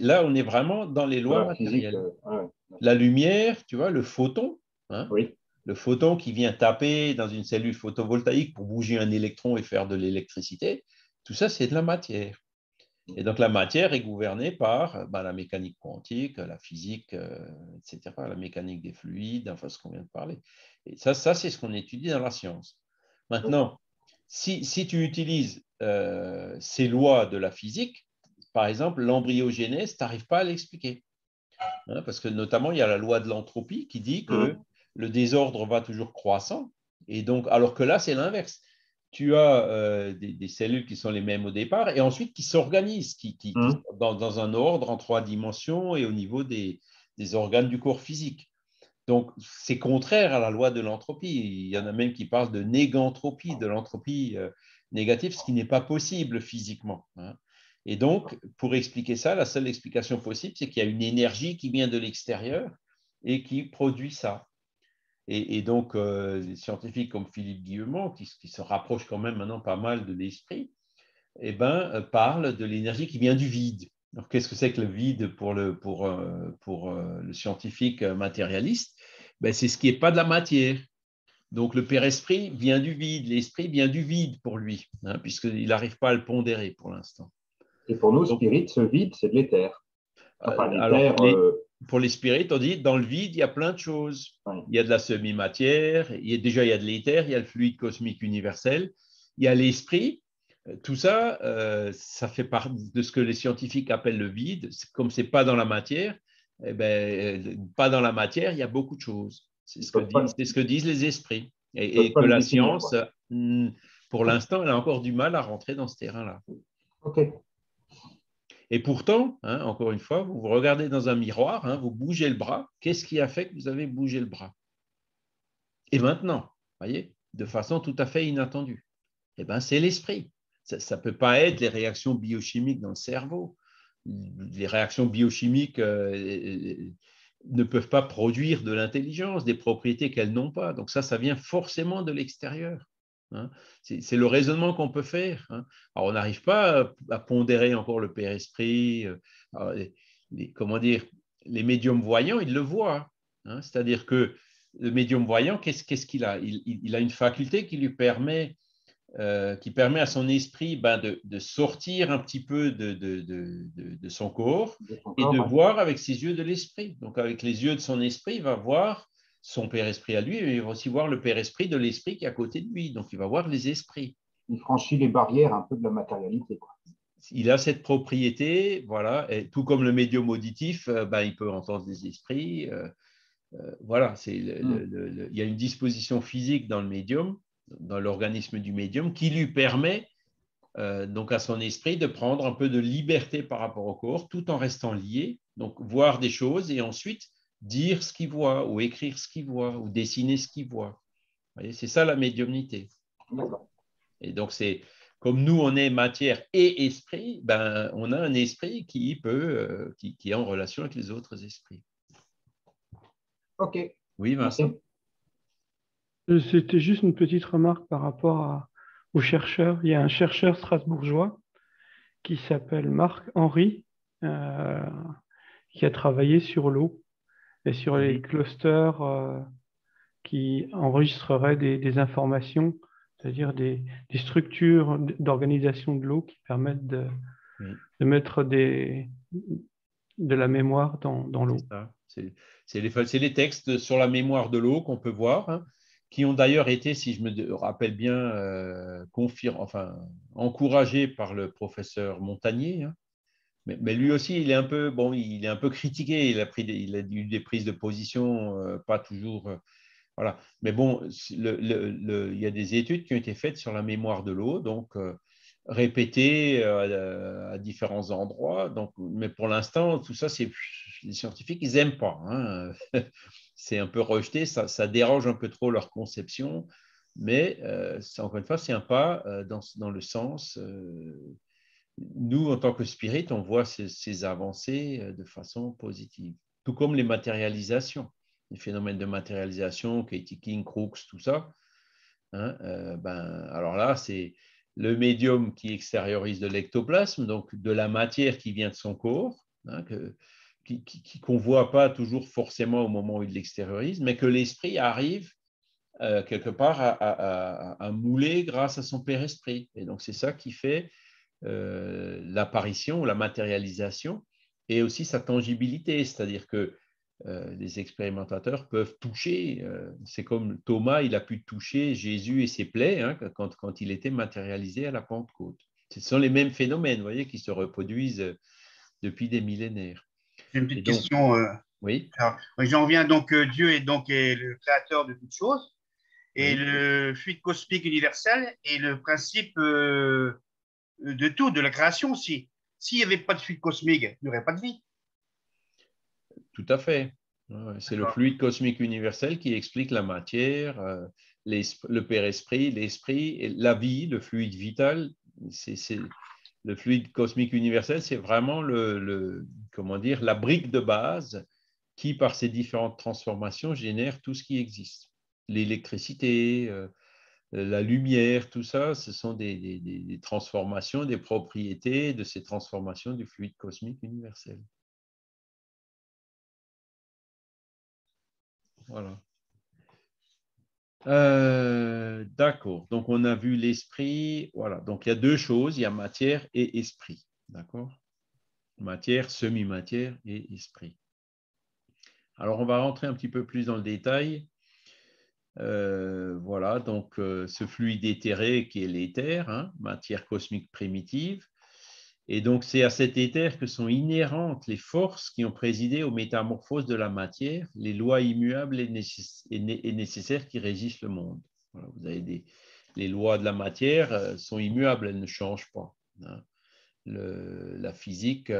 Speaker 1: Là, on est vraiment dans les
Speaker 2: Dans
Speaker 1: lois
Speaker 2: la physique,
Speaker 1: matérielles.
Speaker 2: ouais,
Speaker 1: La
Speaker 2: d'accord.
Speaker 1: lumière, tu vois, le photon, hein,
Speaker 2: Oui,
Speaker 1: le photon qui vient taper dans une cellule photovoltaïque pour bouger un électron et faire de l'électricité, tout ça, c'est de la matière. Et donc, la matière est gouvernée par ben, la mécanique quantique, la physique, etc., la mécanique des fluides, enfin, ce qu'on vient de parler. Et ça c'est ce qu'on étudie dans la science.
Speaker 2: d'accord.
Speaker 1: Maintenant, si tu utilises ces lois de la physique, par exemple, l'embryogenèse, tu n'arrives pas à l'expliquer, hein, parce que notamment, il y a la loi de l'entropie qui dit que
Speaker 2: Hum,
Speaker 1: le désordre va toujours croissant, et donc, alors que là, c'est l'inverse. Tu as des cellules qui sont les mêmes au départ, et ensuite qui s'organisent, qui
Speaker 2: hum.
Speaker 1: sont dans un ordre en 3 dimensions et au niveau des organes du corps physique. Donc, c'est contraire à la loi de l'entropie. Il y en a même qui parlent de négantropie, de l'entropie négative, ce qui n'est pas possible physiquement, hein. Et donc, pour expliquer ça, la seule explication possible, c'est qu'il y a une énergie qui vient de l'extérieur et qui produit ça. Et donc, des scientifiques comme Philippe Guillemot, qui se rapproche quand même maintenant pas mal de l'esprit, eh ben, parlent de l'énergie qui vient du vide. Alors, qu'est-ce que c'est que le vide pour le scientifique matérialiste? Ben, c'est ce qui n'est pas de la matière. Donc, le Père-Esprit vient du vide, l'Esprit vient du vide pour lui, hein, puisqu'il n'arrive pas à le pondérer pour l'instant.
Speaker 2: Et pour nous,
Speaker 1: Donc,
Speaker 2: spirit, ce vide, c'est de l'éther. Enfin,
Speaker 1: alors,
Speaker 2: l'éther.
Speaker 1: pour les spirites, on dit dans le vide, il y a plein de choses.
Speaker 2: Ouais.
Speaker 1: Il y a de la semi-matière, déjà il y a de l'éther, il y a le fluide cosmique universel, il y a l'esprit. Tout ça, ça fait partie de ce que les scientifiques appellent le vide. Comme ce n'est pas dans la matière, eh ben, pas dans la matière, il y a beaucoup de choses. C'est ce que disent les esprits. Et que
Speaker 2: le
Speaker 1: la
Speaker 2: définir,
Speaker 1: science, pour l'instant, elle a encore du mal à rentrer dans ce terrain-là.
Speaker 2: OK.
Speaker 1: Et pourtant, hein, encore une fois, vous regardez dans un miroir, hein, vous bougez le bras. Qu'est-ce qui a fait que vous avez bougé le bras? Et maintenant, voyez, de façon tout à fait inattendue. Eh ben, c'est l'esprit. Ça ne peut pas être les réactions biochimiques dans le cerveau. Les réactions biochimiques ne peuvent pas produire de l'intelligence, des propriétés qu'elles n'ont pas. Donc ça vient forcément de l'extérieur. Hein. C'est le raisonnement qu'on peut faire. Hein. Alors, on n'arrive pas à pondérer encore le Père-Esprit. Comment dire, les médiums voyants, ils le voient. Hein. C'est-à-dire que le médium voyant, qu'est-ce qu'il a? Il a une faculté qui lui permet qui permet à son esprit de sortir un petit peu de son corps et de voir avec ses yeux de l'esprit. Donc, avec les yeux de son esprit, il va voir son Père-Esprit à lui, et il va aussi voir le Père-Esprit de l'esprit qui est à côté de lui. Donc, il va voir les esprits.
Speaker 2: Il franchit les barrières un peu de la matérialité, quoi.
Speaker 1: Il a cette propriété, voilà, et tout comme le médium auditif, il peut entendre des esprits. Voilà, il y a une disposition physique dans le médium, dans l'organisme du médium, qui lui permet donc à son esprit de prendre un peu de liberté par rapport au corps, tout en restant lié, donc voir des choses et ensuite dire ce qu'il voit, ou écrire ce qu'il voit, ou dessiner ce qu'il voit. C'est ça la médiumnité. Et donc c'est comme nous on est matière et esprit, on a un esprit qui est en relation avec les autres esprits.
Speaker 2: OK.
Speaker 1: Oui, Vincent.
Speaker 3: C'était juste une petite remarque par rapport aux chercheurs. Il y a un chercheur strasbourgeois qui s'appelle Marc Henry, qui a travaillé sur l'eau et sur les clusters qui enregistreraient des informations, c'est-à-dire des structures d'organisation de l'eau qui permettent de mettre de la mémoire dans l'eau.
Speaker 1: C'est les textes sur la mémoire de l'eau qu'on peut voir, hein, qui ont d'ailleurs été, si je me rappelle bien, encouragés par le professeur Montagnier. Hein. Mais lui aussi, il est un peu critiqué. Il a eu des prises de position, pas toujours. Voilà. Mais bon, il y a des études qui ont été faites sur la mémoire de l'eau, donc répétées à différents endroits. Donc, mais pour l'instant, tout ça, les scientifiques, ils n'aiment pas. Hein. C'est un peu rejeté, ça dérange un peu trop leur conception. Mais encore une fois, c'est un pas dans le sens. Nous, en tant que spirit, on voit ces avancées de façon positive, tout comme les matérialisations, les phénomènes de matérialisation, Katie King, Crookes, tout ça. Hein, alors là, c'est le médium qui extériorise de l'ectoplasme, donc de la matière qui vient de son corps, hein, qu'on ne voit pas toujours forcément au moment où il l'extériorise, mais que l'esprit arrive quelque part à mouler grâce à son père-esprit. Et donc, c'est ça qui fait l'apparition ou la matérialisation et aussi sa tangibilité, c'est-à-dire que les expérimentateurs peuvent toucher, c'est comme Thomas, il a pu toucher Jésus et ses plaies hein, quand il était matérialisé à la Pentecôte. Ce sont les mêmes phénomènes, vous voyez, qui se reproduisent depuis des millénaires.
Speaker 4: J'ai une petite question.
Speaker 1: Oui.
Speaker 4: Alors, j'en reviens donc, Dieu est le créateur de toutes choses, et
Speaker 1: oui.
Speaker 4: le fluide cosmique universel est le principe de tout, de la création aussi. S'il n'y avait pas de fluide cosmique, il n'y aurait pas de vie.
Speaker 1: Tout à fait. C'est le fluide cosmique universel qui explique la matière, le Père-Esprit, l'Esprit, la vie, le fluide vital. Le fluide cosmique universel, c'est vraiment comment dire, la brique de base qui, par ses différentes transformations, génère tout ce qui existe. L'électricité, la lumière, tout ça, ce sont des transformations, des propriétés de ces transformations du fluide cosmique universel. Voilà. D'accord. Donc, on a vu l'esprit. Voilà. Donc, il y a deux choses. Il y a matière et esprit. D'accord? Matière, semi-matière et esprit. Alors, on va rentrer un petit peu plus dans le détail. Voilà. Donc, ce fluide éthéré qui est l'éther, hein, matière cosmique primitive. Et donc, c'est à cet éther que sont inhérentes les forces qui ont présidé aux métamorphoses de la matière, les lois immuables et nécessaires qui régissent le monde. Voilà, vous avez les lois de la matière sont immuables, elles ne changent pas. Hein. La physique,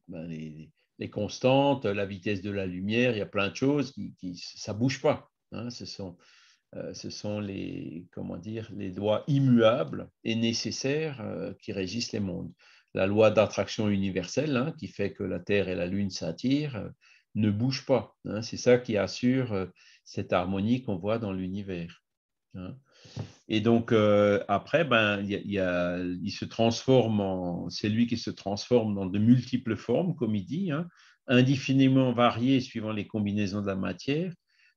Speaker 1: les constantes, la vitesse de la lumière, il y a plein de choses ça ne bouge pas. Hein. Ce sont comment dire, les lois immuables et nécessaires qui régissent les mondes. La loi d'attraction universelle, hein, qui fait que la Terre et la Lune s'attirent, ne bouge pas. Hein. C'est ça qui assure cette harmonie qu'on voit dans l'univers. Hein. Et donc, après, il se transforme c'est lui qui se transforme dans de multiples formes, comme il dit, hein, indéfiniment variées suivant les combinaisons de la matière,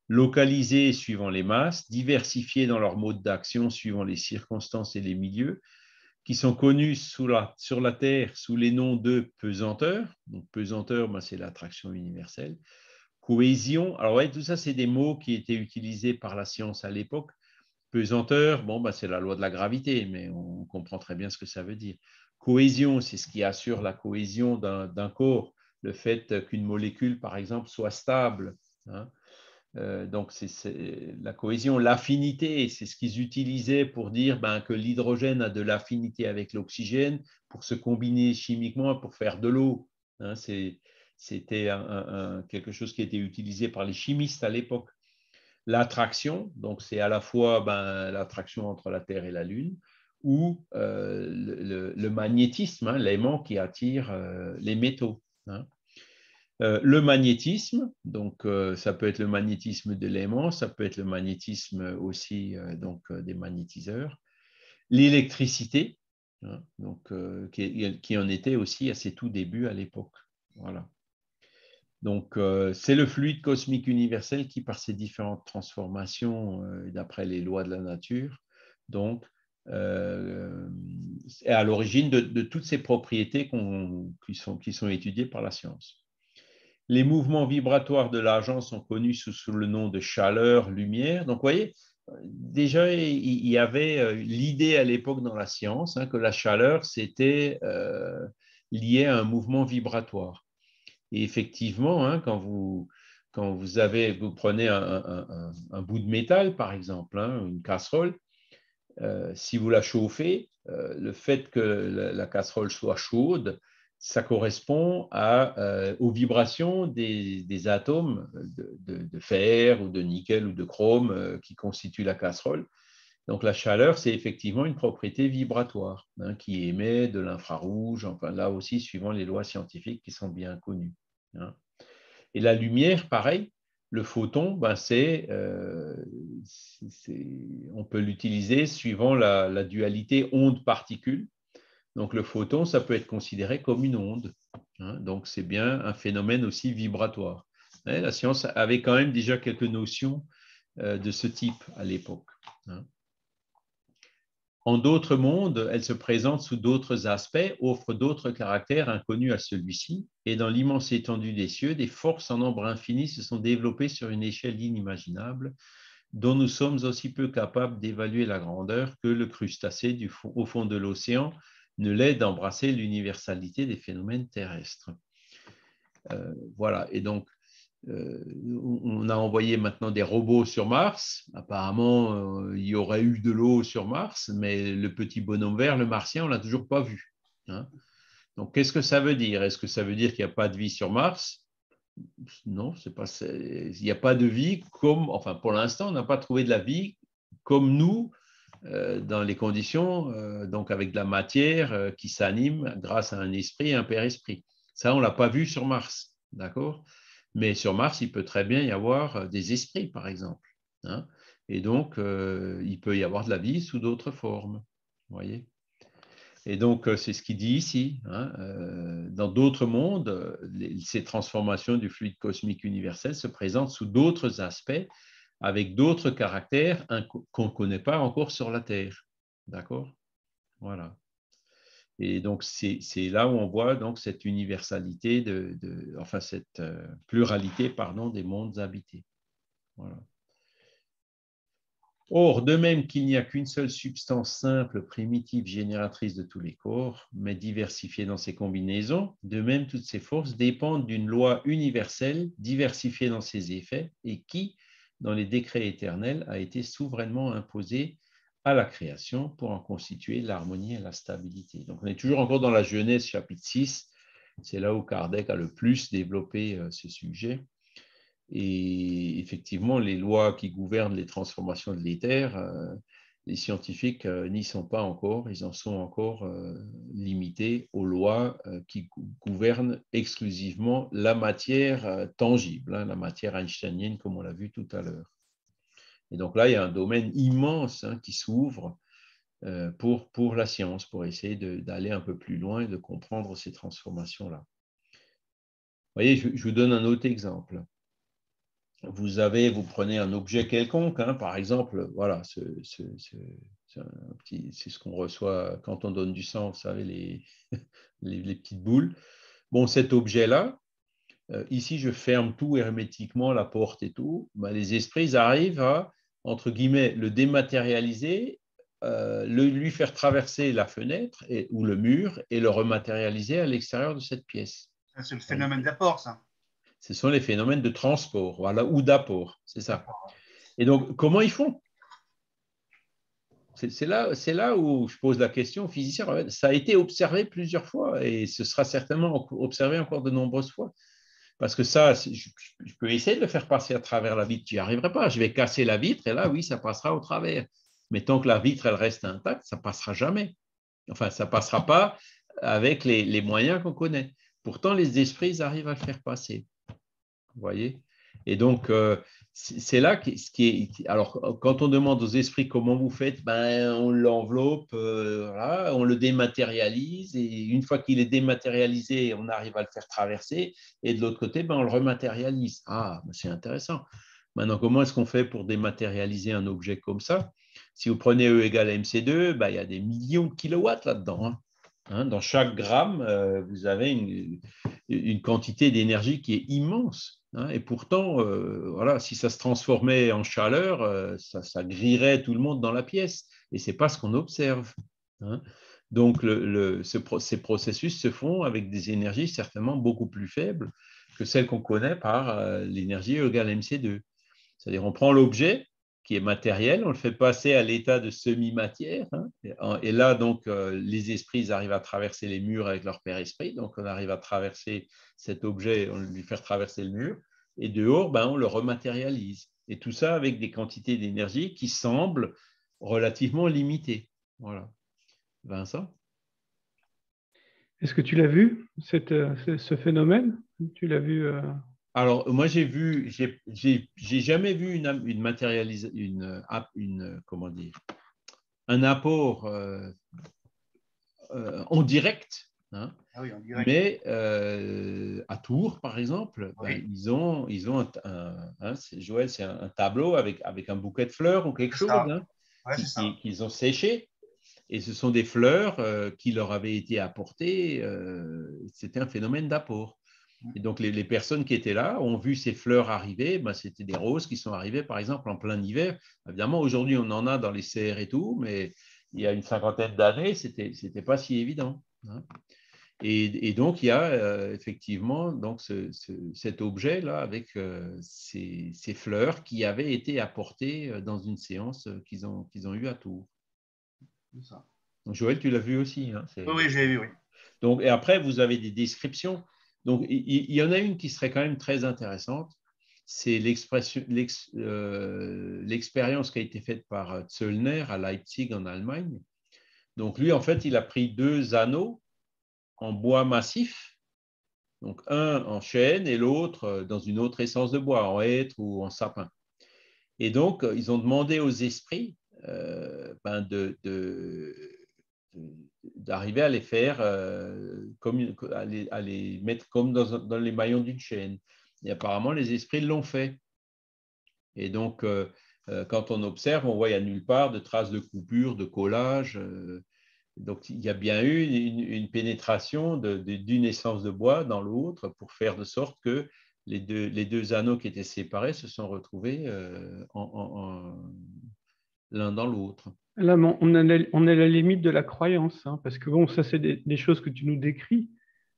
Speaker 1: localisées suivant les masses, diversifiées dans leur mode d'action suivant les circonstances et les milieux, qui sont connus sur la Terre sous les noms de pesanteur. Donc, pesanteur, c'est l'attraction universelle. Cohésion, alors ouais, tout ça, c'est des mots qui étaient utilisés par la science à l'époque. Pesanteur, c'est la loi de la gravité, mais on comprend très bien ce que ça veut dire. Cohésion, c'est ce qui assure la cohésion d'un corps, le fait qu'une molécule, par exemple, soit stable. Hein. Donc, c'est la cohésion. L'affinité, c'est ce qu'ils utilisaient pour dire que l'hydrogène a de l'affinité avec l'oxygène pour se combiner chimiquement pour faire de l'eau. Hein. C'était quelque chose qui était utilisé par les chimistes à l'époque. L'attraction, donc c'est à la fois l'attraction entre la Terre et la Lune, ou le magnétisme, hein, l'aimant qui attire les métaux. Hein. Le magnétisme, donc ça peut être le magnétisme de l'aimant, ça peut être le magnétisme aussi des magnétiseurs. L'électricité, hein, donc, qui en était aussi à ses tout débuts à l'époque. Voilà. Donc, c'est le fluide cosmique universel qui, par ses différentes transformations, d'après les lois de la nature, donc, est à l'origine de toutes ces propriétés qui sont étudiées par la science. Les mouvements vibratoires de l'agent sont connus sous le nom de chaleur, lumière. Donc, vous voyez, déjà, il y avait l'idée à l'époque dans la science que la chaleur, c'était lié à un mouvement vibratoire. Et effectivement, hein, quand vous prenez un bout de métal, par exemple, hein, une casserole, si vous la chauffez, le fait que la casserole soit chaude, ça correspond aux vibrations des atomes de fer ou de nickel ou de chrome qui constituent la casserole. Donc la chaleur, c'est effectivement une propriété vibratoire hein, qui émet de l'infrarouge, enfin là aussi suivant les lois scientifiques qui sont bien connues. Hein. Et la lumière, pareil, le photon, on peut l'utiliser suivant la dualité onde-particule. Donc le photon, ça peut être considéré comme une onde. Hein. Donc c'est bien un phénomène aussi vibratoire. Hein, la science avait quand même déjà quelques notions de ce type à l'époque. Hein. En d'autres mondes, elle se présente sous d'autres aspects, offre d'autres caractères inconnus à celui-ci, et dans l'immense étendue des cieux, des forces en nombre infini se sont développées sur une échelle inimaginable, dont nous sommes aussi peu capables d'évaluer la grandeur que le crustacé au fond de l'océan ne l'est d'embrasser l'universalité des phénomènes terrestres. Voilà, et donc, on a envoyé maintenant des robots sur Mars. Apparemment, il y aurait eu de l'eau sur Mars, mais le petit bonhomme vert, le martien, on ne l'a toujours pas vu. Hein. Donc, qu'est-ce que ça veut dire? Est-ce que ça veut dire qu'il n'y a pas de vie sur Mars? Non, il n'y a pas de vie enfin, pour l'instant, on n'a pas trouvé de la vie comme nous, dans les conditions, donc avec de la matière qui s'anime grâce à un esprit, un père-esprit. Ça, on ne l'a pas vu sur Mars, d'accord? Mais sur Mars, il peut très bien y avoir des esprits, par exemple. Hein. Et donc, il peut y avoir de la vie sous d'autres formes. Vous voyez? Et donc, c'est ce qu'il dit ici. Hein. Dans d'autres mondes, ces transformations du fluide cosmique universel se présentent sous d'autres aspects, avec d'autres caractères qu'on ne connaît pas encore sur la Terre. D'accord? Voilà. Et donc, c'est là où on voit donc cette universalité, enfin cette pluralité, pardon, des mondes habités. Voilà. Or, de même qu'il n'y a qu'une seule substance simple, primitive, génératrice de tous les corps, mais diversifiée dans ses combinaisons, de même toutes ces forces dépendent d'une loi universelle, diversifiée dans ses effets, et qui, dans les décrets éternels, a été souverainement imposée à la création pour en constituer l'harmonie et la stabilité. Donc, on est toujours encore dans la Genèse, chapitre 6. C'est là où Kardec a le plus développé ce sujet. Et effectivement, les lois qui gouvernent les transformations de l'éther, les scientifiques n'y sont pas encore, ils en sont encore limités aux lois qui gouvernent exclusivement la matière tangible, la matière einsteinienne, comme on l'a vu tout à l'heure. Et donc là, il y a un domaine immense qui s'ouvre pour la science, pour essayer d'aller un peu plus loin et de comprendre ces transformations-là. Vous voyez, je vous donne un autre exemple. Vous prenez un objet quelconque, par exemple, voilà, c'est ce qu'on reçoit quand on donne du sang, vous savez, les petites boules. Bon, cet objet-là, ici, je ferme tout hermétiquement, la porte et tout, les esprits arrivent à, entre guillemets, le dématérialiser, lui faire traverser la fenêtre ou le mur et le rematérialiser à l'extérieur de cette pièce.
Speaker 4: C'est le phénomène d'apport, ça.
Speaker 1: Ce sont les phénomènes de transport, voilà, ou d'apport, c'est ça. Et donc, comment ils font? C'est là où je pose la question aux physiciens. Ça a été observé plusieurs fois et ce sera certainement observé encore de nombreuses fois. Parce que ça, je peux essayer de le faire passer à travers la vitre. Je n'y arriverai pas. Je vais casser la vitre et là, oui, ça passera au travers. Mais tant que la vitre, elle reste intacte, ça ne passera jamais. Enfin, ça ne passera pas avec les moyens qu'on connaît. Pourtant, les esprits arrivent à le faire passer. Vous voyez? Et donc, c'est là ce qui est. Alors, quand on demande aux esprits comment vous faites, on l'enveloppe, voilà, on le dématérialise, et une fois qu'il est dématérialisé, on arrive à le faire traverser, et de l'autre côté, on le rematérialise. Ah, c'est intéressant. Maintenant, comment est-ce qu'on fait pour dématérialiser un objet comme ça? Si vous prenez E égale MC2, il y a des millions de kilowatts là-dedans. Dans chaque gramme, vous avez une quantité d'énergie qui est immense. Et pourtant, voilà, si ça se transformait en chaleur, ça grillerait tout le monde dans la pièce. Et ce n'est pas ce qu'on observe. Donc, ces processus se font avec des énergies certainement beaucoup plus faibles que celles qu'on connaît par l'énergie E égale MC2. C'est-à-dire, on prend l'objet qui est matériel, on le fait passer à l'état de semi-matière. Et là, donc, les esprits arrivent à traverser les murs avec leur père esprit. Donc, on arrive à traverser cet objet, on lui fait traverser le mur. Et dehors, on le rematérialise. Et tout ça avec des quantités d'énergie qui semblent relativement limitées. Voilà. Vincent?
Speaker 3: Est-ce que tu l'as vu, ce phénomène? Tu l'as vu
Speaker 1: Alors, moi, j'ai jamais vu comment dire, un apport en direct.
Speaker 4: Ah oui, en direct.
Speaker 1: Mais à Tours, par exemple,
Speaker 4: Oui.
Speaker 1: ils ont Joël, c'est un tableau avec un bouquet de fleurs ou quelque chose qu'ils ont séché. Et ce sont des fleurs qui leur avaient été apportées. C'était un phénomène d'apport. Et donc, les personnes qui étaient là ont vu ces fleurs arriver. C'était des roses qui sont arrivées, par exemple, en plein hiver. Évidemment, aujourd'hui, on en a dans les serres et tout, mais il y a une cinquantaine d'années, c'était pas si évident. Et donc, il y a effectivement donc cet objet-là avec ces fleurs qui avaient été apportées dans une séance qu'ils ont eue à Tours.
Speaker 4: Ça.
Speaker 1: Donc, Joël, tu l'as vu aussi.
Speaker 4: Oui, j'ai vu, oui.
Speaker 1: Donc, et après, vous avez des descriptions. Donc, il y en a une qui serait quand même très intéressante. C'est l'expérience qui a été faite par Zöllner à Leipzig, en Allemagne. Donc, lui, en fait, il a pris 2 anneaux en bois massif, donc un en chêne et l'autre dans une autre essence de bois, en hêtre ou en sapin. Et donc, ils ont demandé aux esprits d'arriver à les faire à les mettre comme dans les maillons d'une chaîne. Et apparemment, les esprits l'ont fait. Et donc, quand on observe, on voit qu'il n'y a nulle part de traces de coupure, de collage. Donc, il y a bien eu une pénétration d'une essence de bois dans l'autre pour faire de sorte que les deux anneaux qui étaient séparés se sont retrouvés l'un dans l'autre.
Speaker 3: Là, on est à la limite de la croyance, hein, parce que bon, ça, c'est des choses que tu nous décris,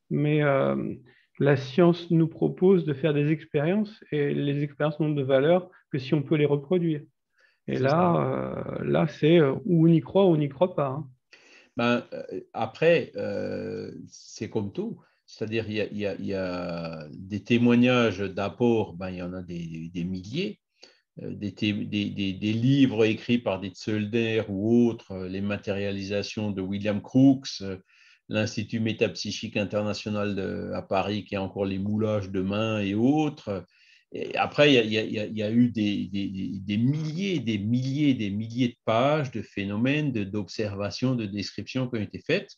Speaker 3: mais la science nous propose de faire des expériences, et les expériences n'ont de valeur que si on peut les reproduire. Et là, c'est ou on y croit ou on n'y croit pas. Hein.
Speaker 1: Ben, après, c'est comme tout. C'est-à-dire, il y a des témoignages d'apport, ben, il y en a des milliers. Des livres écrits par des Zöllner ou autres, les matérialisations de William Crookes, l'Institut métapsychique international à Paris qui a encore les moulages de mains et autres. Et après, il y a eu des milliers, des milliers, des milliers de pages de phénomènes, d'observations, de descriptions qui ont été faites.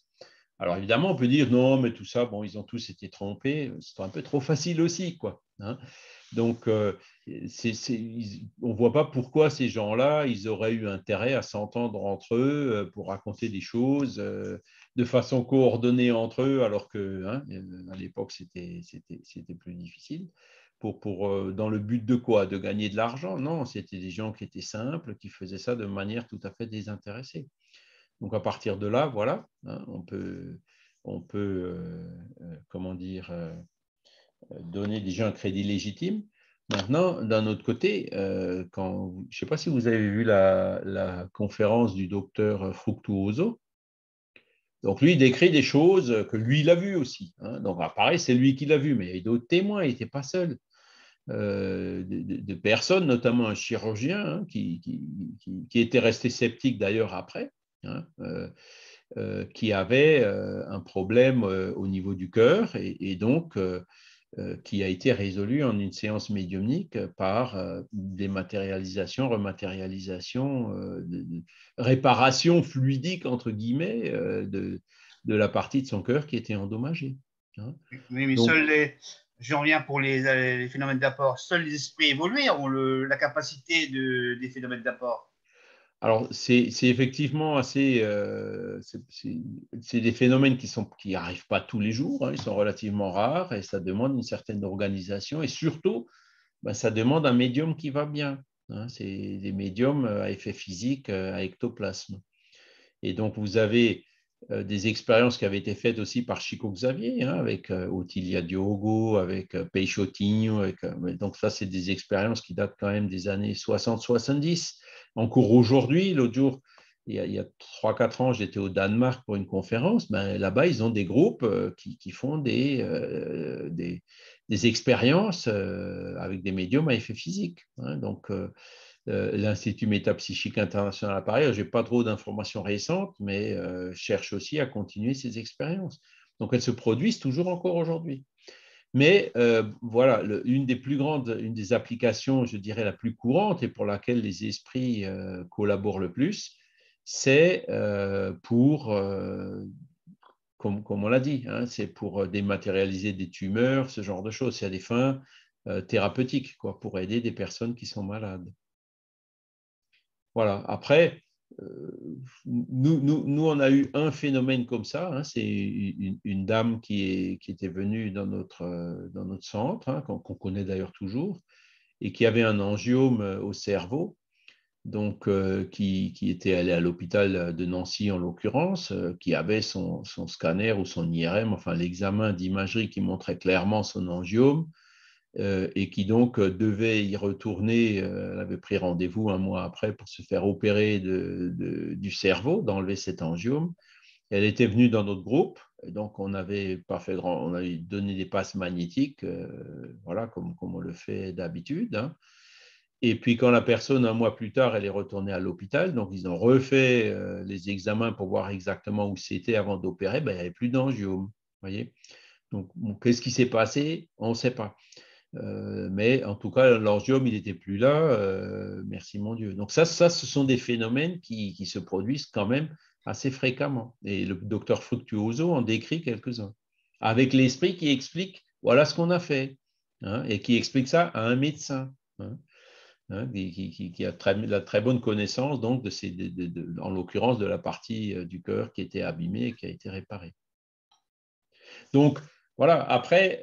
Speaker 1: Alors évidemment, on peut dire non, mais tout ça, bon, ils ont tous été trompés. C'est un peu trop facile aussi, quoi. Hein. Donc, on ne voit pas pourquoi ces gens-là, ils auraient eu intérêt à s'entendre entre eux pour raconter des choses de façon coordonnée entre eux, alors que hein, à l'époque, c'était plus difficile. Dans le but de quoi? De gagner de l'argent? Non, c'était des gens qui étaient simples, qui faisaient ça de manière tout à fait désintéressée. Donc, à partir de là, voilà, hein, on peut comment dire, donner déjà un crédit légitime. Maintenant, d'un autre côté, je ne sais pas si vous avez vu la conférence du docteur Fructuoso. Donc, lui, il décrit des choses que lui, il a vues aussi. Hein. Donc, pareil, c'est lui qui l'a vu, mais il y avait d'autres témoins, il n'était pas seul. De personnes, notamment un chirurgien hein, qui était resté sceptique d'ailleurs après, hein, qui avait un problème au niveau du cœur et donc qui a été résolu en une séance médiumnique par dématérialisation, rematérialisation, réparation fluidique, entre guillemets, de la partie de son cœur qui était endommagée. Hein.
Speaker 4: Oui, mais donc, je reviens pour les phénomènes d'apport, seuls les esprits évolués ont la capacité des phénomènes d'apport.
Speaker 1: Alors, c'est effectivement assez. C'est des phénomènes qui n'arrivent pas tous les jours, hein, ils sont relativement rares et ça demande une certaine organisation et surtout, ben, ça demande un médium qui va bien. Hein, c'est des médiums à effet physique, à ectoplasme. Et donc, vous avez des expériences qui avaient été faites aussi par Chico Xavier, hein, avec Ottilia Diogo, avec Peixotinho. Donc, ça, c'est des expériences qui datent quand même des années 60-70. En cours aujourd'hui, l'autre jour, il y a 3-4 ans, j'étais au Danemark pour une conférence. Ben, là-bas, ils ont des groupes qui font des expériences avec des médiums à effet physique. Hein, donc, l'Institut métapsychique international à Paris. Je n'ai pas trop d'informations récentes, mais cherche aussi à continuer ces expériences. Donc, elles se produisent toujours encore aujourd'hui. Mais voilà, une des applications, je dirais, la plus courante et pour laquelle les esprits collaborent le plus, c'est comme on l'a dit, hein, c'est pour dématérialiser des tumeurs, ce genre de choses. C'est à des fins thérapeutiques, quoi, pour aider des personnes qui sont malades. Voilà. Après, nous, on a eu un phénomène comme ça. Hein, c'est une dame qui était venue dans notre centre, hein, qu'on connaît d'ailleurs toujours, et qui avait un angiome au cerveau, donc qui était allée à l'hôpital de Nancy en l'occurrence, qui avait son scanner ou son IRM, enfin l'examen d'imagerie qui montrait clairement son angiome. Et qui donc devait y retourner. Elle avait pris rendez-vous un mois après pour se faire opérer du cerveau, d'enlever cet angiome. Elle était venue dans notre groupe, et donc on avait donné des passes magnétiques, voilà, comme on le fait d'habitude. Hein. Et puis quand la personne, un mois plus tard, elle est retournée à l'hôpital, donc ils ont refait les examens pour voir exactement où c'était avant d'opérer, ben, il n'y avait plus d'angiome. Voyez. Donc, qu'est-ce qui s'est passé? On ne sait pas. Mais en tout cas, l'angiome, il n'était plus là, merci mon Dieu. Donc ça, ce sont des phénomènes qui se produisent quand même assez fréquemment. Et le docteur Fructuoso en décrit quelques-uns, avec l'esprit qui explique, voilà ce qu'on a fait, hein, et qui explique ça à un médecin. Hein. hein, qui a la très bonne connaissance donc en l'occurrence de la partie du cœur qui était abîmée et qui a été réparée. Donc voilà, après,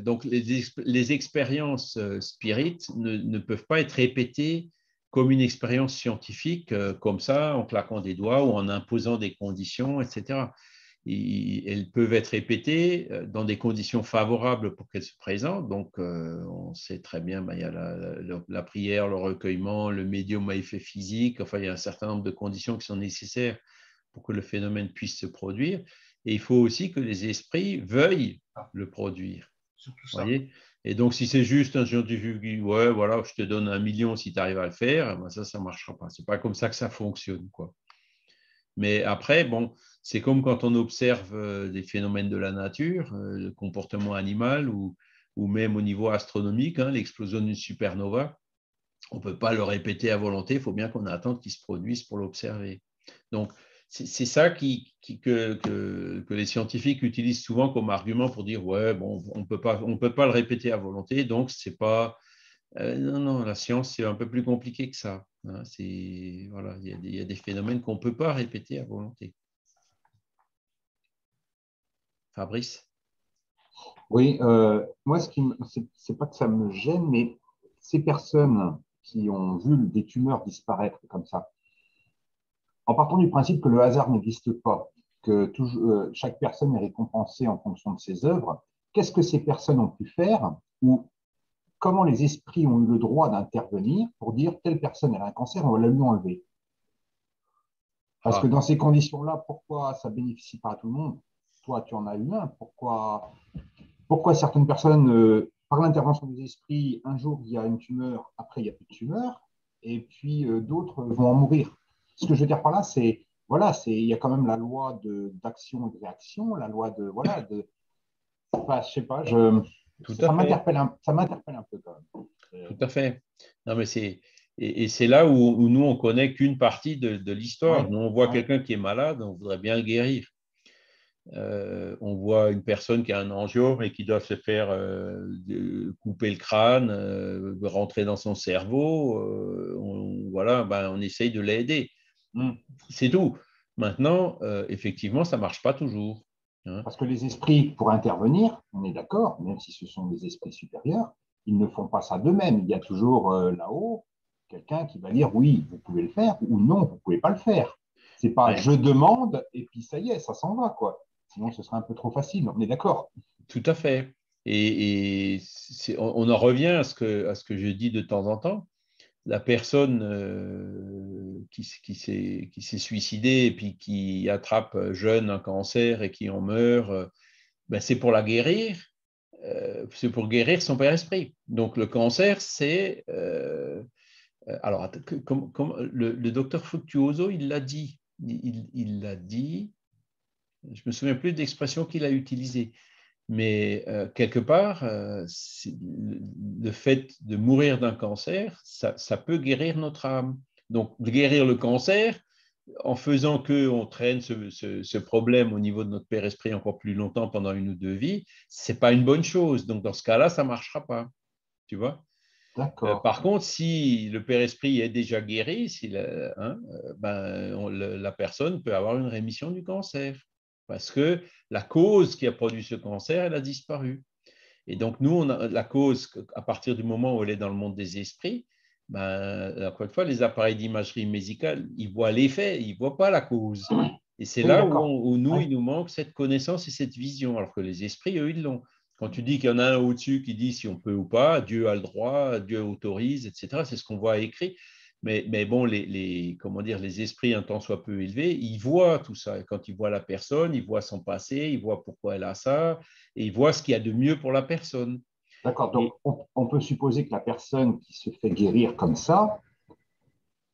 Speaker 1: donc les expériences spirites ne peuvent pas être répétées comme une expérience scientifique, comme ça, en claquant des doigts ou en imposant des conditions, etc. Elles peuvent être répétées dans des conditions favorables pour qu'elles se présentent. Donc, on sait très bien, il y a la prière, le recueillement, le médium à effet physique. Enfin, il y a un certain nombre de conditions qui sont nécessaires pour que le phénomène puisse se produire. Et il faut aussi que les esprits veuillent le produire.
Speaker 4: Surtout ça.
Speaker 1: Voyez, et donc, si c'est juste un scientifique qui dit « ouais, voilà, je te donne 1 million si tu arrives à le faire », ben ça ne marchera pas. Ce n'est pas comme ça que ça fonctionne, quoi. Mais après, bon, c'est comme quand on observe des phénomènes de la nature, le comportement animal ou même au niveau astronomique, hein, l'explosion d'une supernova. On ne peut pas le répéter à volonté, il faut bien qu'on attende qu'il se produise pour l'observer. Donc, c'est ça que les scientifiques utilisent souvent comme argument pour dire ouais, bon, on peut pas le répéter à volonté, donc c'est pas. Non, la science, c'est un peu plus compliqué que ça. Hein, voilà, il y a des phénomènes qu'on ne peut pas répéter à volonté. Fabrice?
Speaker 2: Oui, moi, c'est pas que ça me gêne, mais ces personnes qui ont vu des tumeurs disparaître comme ça, en partant du principe que le hasard n'existe pas, que chaque personne est récompensée en fonction de ses œuvres, qu'est-ce que ces personnes ont pu faire ou comment les esprits ont eu le droit d'intervenir pour dire telle personne a un cancer, on va la lui enlever? Parce que dans ces conditions-là, pourquoi ça ne bénéficie pas à tout le monde? Toi, tu en as eu un. Pourquoi certaines personnes, par l'intervention des esprits, un jour il y a une tumeur, après il n'y a plus de tumeur, et puis d'autres vont en mourir? Ce que je veux dire par là, c'est voilà, il y a quand même la loi d'action et de réaction, la loi de voilà enfin, je sais pas, ça m'interpelle un peu quand même.
Speaker 1: Tout à fait. Non, mais et c'est là où nous on connaît qu'une partie de l'histoire.
Speaker 2: Ouais,
Speaker 1: Nous on voit
Speaker 2: ouais.
Speaker 1: quelqu'un qui est malade, on voudrait bien le guérir. On voit une personne qui a un angiome et qui doit se faire couper le crâne, rentrer dans son cerveau. Voilà, ben, on essaye de l'aider. C'est tout. Maintenant, effectivement, ça ne marche pas toujours. Hein.
Speaker 2: Parce que les esprits, pour intervenir, on est d'accord, même si ce sont des esprits supérieurs, ils ne font pas ça d'eux-mêmes. Il y a toujours là-haut quelqu'un qui va dire oui, vous pouvez le faire ou non, vous ne pouvez pas le faire. C'est pas je demande et puis ça y est, ça s'en va, quoi. Sinon, ce serait un peu trop facile. On est d'accord.
Speaker 1: Tout à fait. Et on en revient à ce que je dis de temps en temps. La personne qui s'est suicidée et puis qui attrape jeune un cancer et qui en meurt, ben c'est pour la guérir. C'est pour guérir son père esprit. Donc le cancer, c'est... alors, le docteur Fructuoso, il l'a dit. Il l'a dit. Je ne me souviens plus de l'expression qu'il a utilisée. Mais quelque part, le fait de mourir d'un cancer, ça peut guérir notre âme. Donc, de guérir le cancer, en faisant qu'on traîne ce problème au niveau de notre père esprit encore plus longtemps pendant 1 ou 2 vies, ce n'est pas une bonne chose. Donc, dans ce cas-là, ça ne marchera pas. Tu vois? Par contre, si le père esprit est déjà guéri, la personne peut avoir une rémission du cancer parce que la cause qui a produit ce cancer, elle a disparu. Et donc, nous, on a la cause, à partir du moment où elle est dans le monde des esprits, encore une fois, les appareils d'imagerie médicale, ils voient l'effet, ils ne voient pas la cause. Et c'est là où nous, il nous manque cette connaissance et cette vision, alors que les esprits, eux, ils l'ont. Quand tu dis qu'il y en a un au-dessus qui dit si on peut ou pas, Dieu a le droit, Dieu autorise, etc., c'est ce qu'on voit écrit. Mais bon, comment dire, les esprits, un temps soit peu élevés, ils voient tout ça. Et quand ils voient la personne, ils voient son passé, ils voient pourquoi elle a ça, et ils voient ce qu'il y a de mieux pour la personne.
Speaker 2: D'accord, donc on peut supposer que la personne qui se fait guérir comme ça,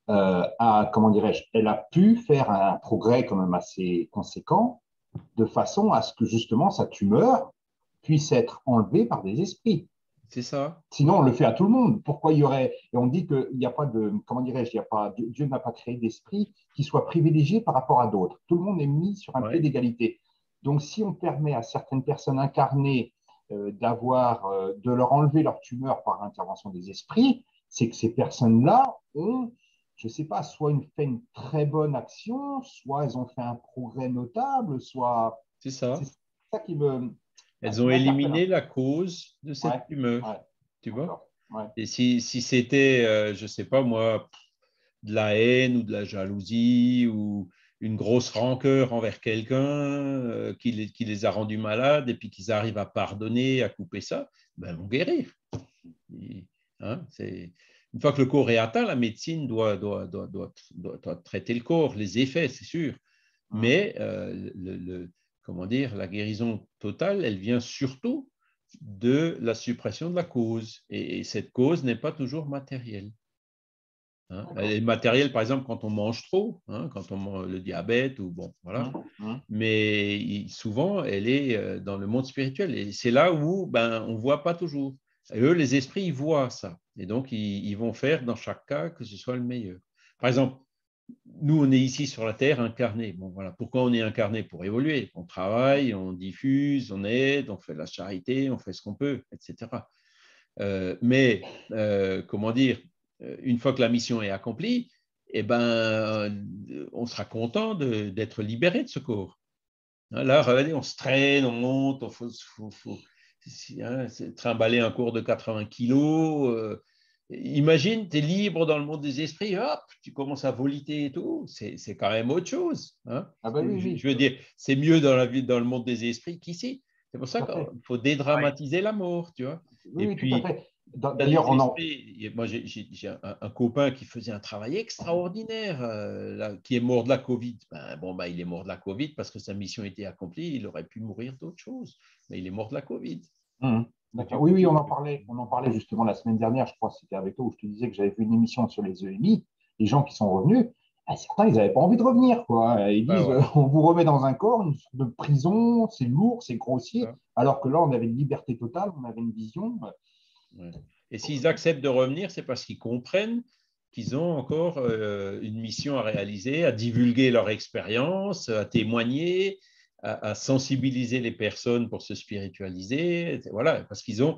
Speaker 2: comment dirais-je, elle a pu faire un progrès quand même assez conséquent de façon à ce que justement sa tumeur puisse être enlevée par des esprits.
Speaker 1: C'est ça.
Speaker 2: Sinon, on le fait à tout le monde. Pourquoi il y aurait... Et on dit qu'il n'y a pas de... Comment dirais-je, Dieu n'a pas créé d'esprit qui soit privilégié par rapport à d'autres. Tout le monde est mis sur un pied d'égalité. Donc, si on permet à certaines personnes incarnées de leur enlever leur tumeur par l'intervention des esprits, c'est que ces personnes-là ont, je ne sais pas, soit fait une très bonne action, soit elles ont fait un progrès notable, soit…
Speaker 1: C'est ça.
Speaker 2: C'est ça
Speaker 1: Elles ont éliminé la cause de cette
Speaker 2: ouais,
Speaker 1: tumeur,
Speaker 2: ouais,
Speaker 1: tu vois.
Speaker 2: ouais.
Speaker 1: Et si c'était, je ne sais pas moi, de la haine ou de la jalousie ou une grosse rancœur envers quelqu'un qui les a rendus malades et puis qu'ils arrivent à pardonner, à couper ça, ben, ils vont guérir. Hein, une fois que le corps est atteint, la médecine doit traiter le corps, les effets, c'est sûr. Mais comment dire, la guérison totale, elle vient surtout de la suppression de la cause. Et cette cause n'est pas toujours matérielle. Hein. Elle est matérielle, par exemple, quand on mange trop, hein, quand on mange le diabète, ou bon, voilà. Mais souvent, elle est dans le monde spirituel. Et c'est là où on ne voit pas toujours. Et eux, les esprits, ils voient ça. Et donc, ils vont faire dans chaque cas que ce soit le meilleur. Par exemple, nous, on est ici sur la Terre incarnés. Bon, voilà. Pourquoi on est incarné? Pour évoluer. On travaille, on diffuse, on aide, on fait de la charité, on fait ce qu'on peut, etc. Mais, comment dire, une fois que la mission est accomplie, eh ben, on sera content d'être libéré de ce corps. Là, regardez, on se traîne, on monte, il faut trimballer un corps de 80 kilos. Imagine, tu es libre dans le monde des esprits, hop, tu commences à voliter et tout. C'est quand même autre chose. Hein.
Speaker 2: Ah ben oui.
Speaker 1: Je veux dire, c'est mieux dans le monde des esprits qu'ici. C'est pour ça qu'il faut dédramatiser la mort, tu vois.
Speaker 2: Oui,
Speaker 1: Et
Speaker 2: tout à
Speaker 1: puis,
Speaker 2: fait. D'ailleurs,
Speaker 1: moi, j'ai un copain qui faisait un travail extraordinaire, qui est mort de la Covid. Il est mort de la Covid parce que sa mission était accomplie. Il aurait pu mourir d'autre chose, mais il est mort de la Covid.
Speaker 2: Oui, on en parlait justement la semaine dernière, je crois que c'était avec toi, où je te disais que j'avais vu une émission sur les EMI, les gens qui sont revenus, certains, ils n'avaient pas envie de revenir, quoi. Ils disent, on vous remet dans un corps, une sorte de prison, c'est lourd, c'est grossier, alors que là, on avait une liberté totale, on avait une vision.
Speaker 1: Et s'ils acceptent de revenir, c'est parce qu'ils comprennent qu'ils ont encore une mission à réaliser, à divulguer leur expérience, à témoigner, à sensibiliser les personnes pour se spiritualiser. Voilà, parce qu'ils ont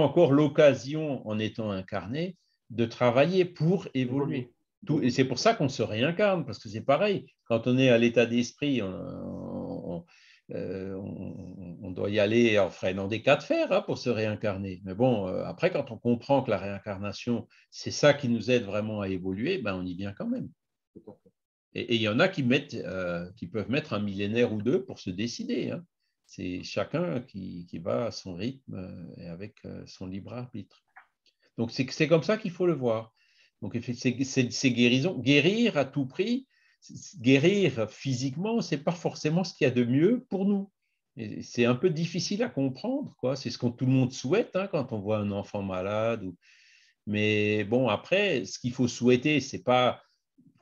Speaker 1: encore l'occasion, en étant incarnés, de travailler pour évoluer. Et c'est pour ça qu'on se réincarne, parce que c'est pareil. Quand on est à l'état d'esprit, on doit y aller en freinant des cas de fer, hein, pour se réincarner. Mais bon, après, quand on comprend que la réincarnation, c'est ça qui nous aide vraiment à évoluer, on y vient quand même. Et il y en a qui peuvent mettre un millénaire ou deux pour se décider. Hein. C'est chacun qui va à son rythme et avec son libre arbitre. Donc, c'est comme ça qu'il faut le voir. Donc, c'est guérison. Guérir à tout prix, guérir physiquement, ce n'est pas forcément ce qu'il y a de mieux pour nous. C'est un peu difficile à comprendre, quoi. C'est ce que tout le monde souhaite, hein, quand on voit un enfant malade. Mais bon, après, ce qu'il faut souhaiter, ce n'est pas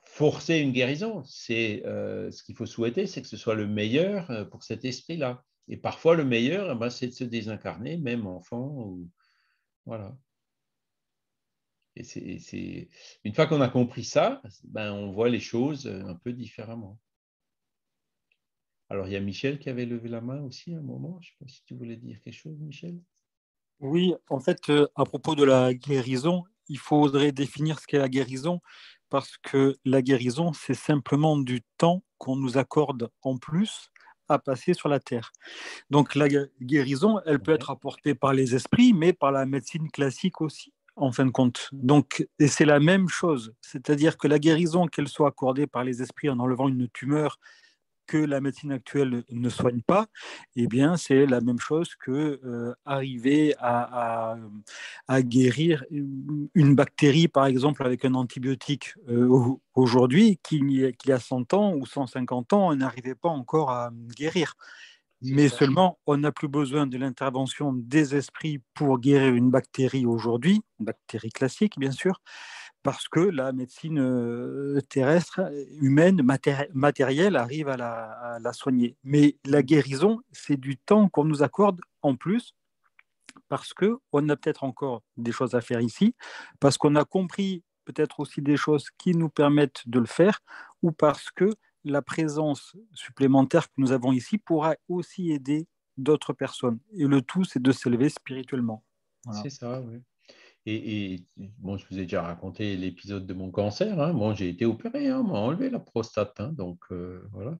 Speaker 1: forcer une guérison. Ce qu'il faut souhaiter, c'est que ce soit le meilleur pour cet esprit-là. Et parfois, le meilleur, c'est de se désincarner, même enfant. Voilà. Et une fois qu'on a compris ça, on voit les choses un peu différemment. Alors, il y a Michel qui avait levé la main aussi à un moment. Je ne sais pas si tu voulais dire quelque chose, Michel.
Speaker 5: Oui, en fait, à propos de la guérison, il faudrait définir ce qu'est la guérison, parce que la guérison, c'est simplement du temps qu'on nous accorde en plus à passer sur la Terre. Donc la guérison, elle peut être apportée par les esprits, mais par la médecine classique aussi, en fin de compte. Donc, et c'est la même chose, c'est-à-dire que la guérison, qu'elle soit accordée par les esprits en enlevant une tumeur que la médecine actuelle ne soigne pas, eh bien, c'est la même chose que arriver à guérir une bactérie, par exemple, avec un antibiotique aujourd'hui, qu'il y a 100 ans ou 150 ans, on n'arrivait pas encore à guérir. Mais seulement, on n'a plus besoin de l'intervention des esprits pour guérir une bactérie aujourd'hui, une bactérie classique, bien sûr, parce que la médecine terrestre, humaine, matérielle, arrive à la soigner. Mais la guérison, c'est du temps qu'on nous accorde en plus, parce qu'on a peut-être encore des choses à faire ici, parce qu'on a compris peut-être aussi des choses qui nous permettent de le faire, ou parce que la présence supplémentaire que nous avons ici pourra aussi aider d'autres personnes. Et le tout, c'est de s'élever spirituellement.
Speaker 1: Voilà. C'est ça, oui. Bon, je vous ai déjà raconté l'épisode de mon cancer. Hein. Bon, j'ai été opéré, hein, on m'a enlevé la prostate. Hein, donc, voilà.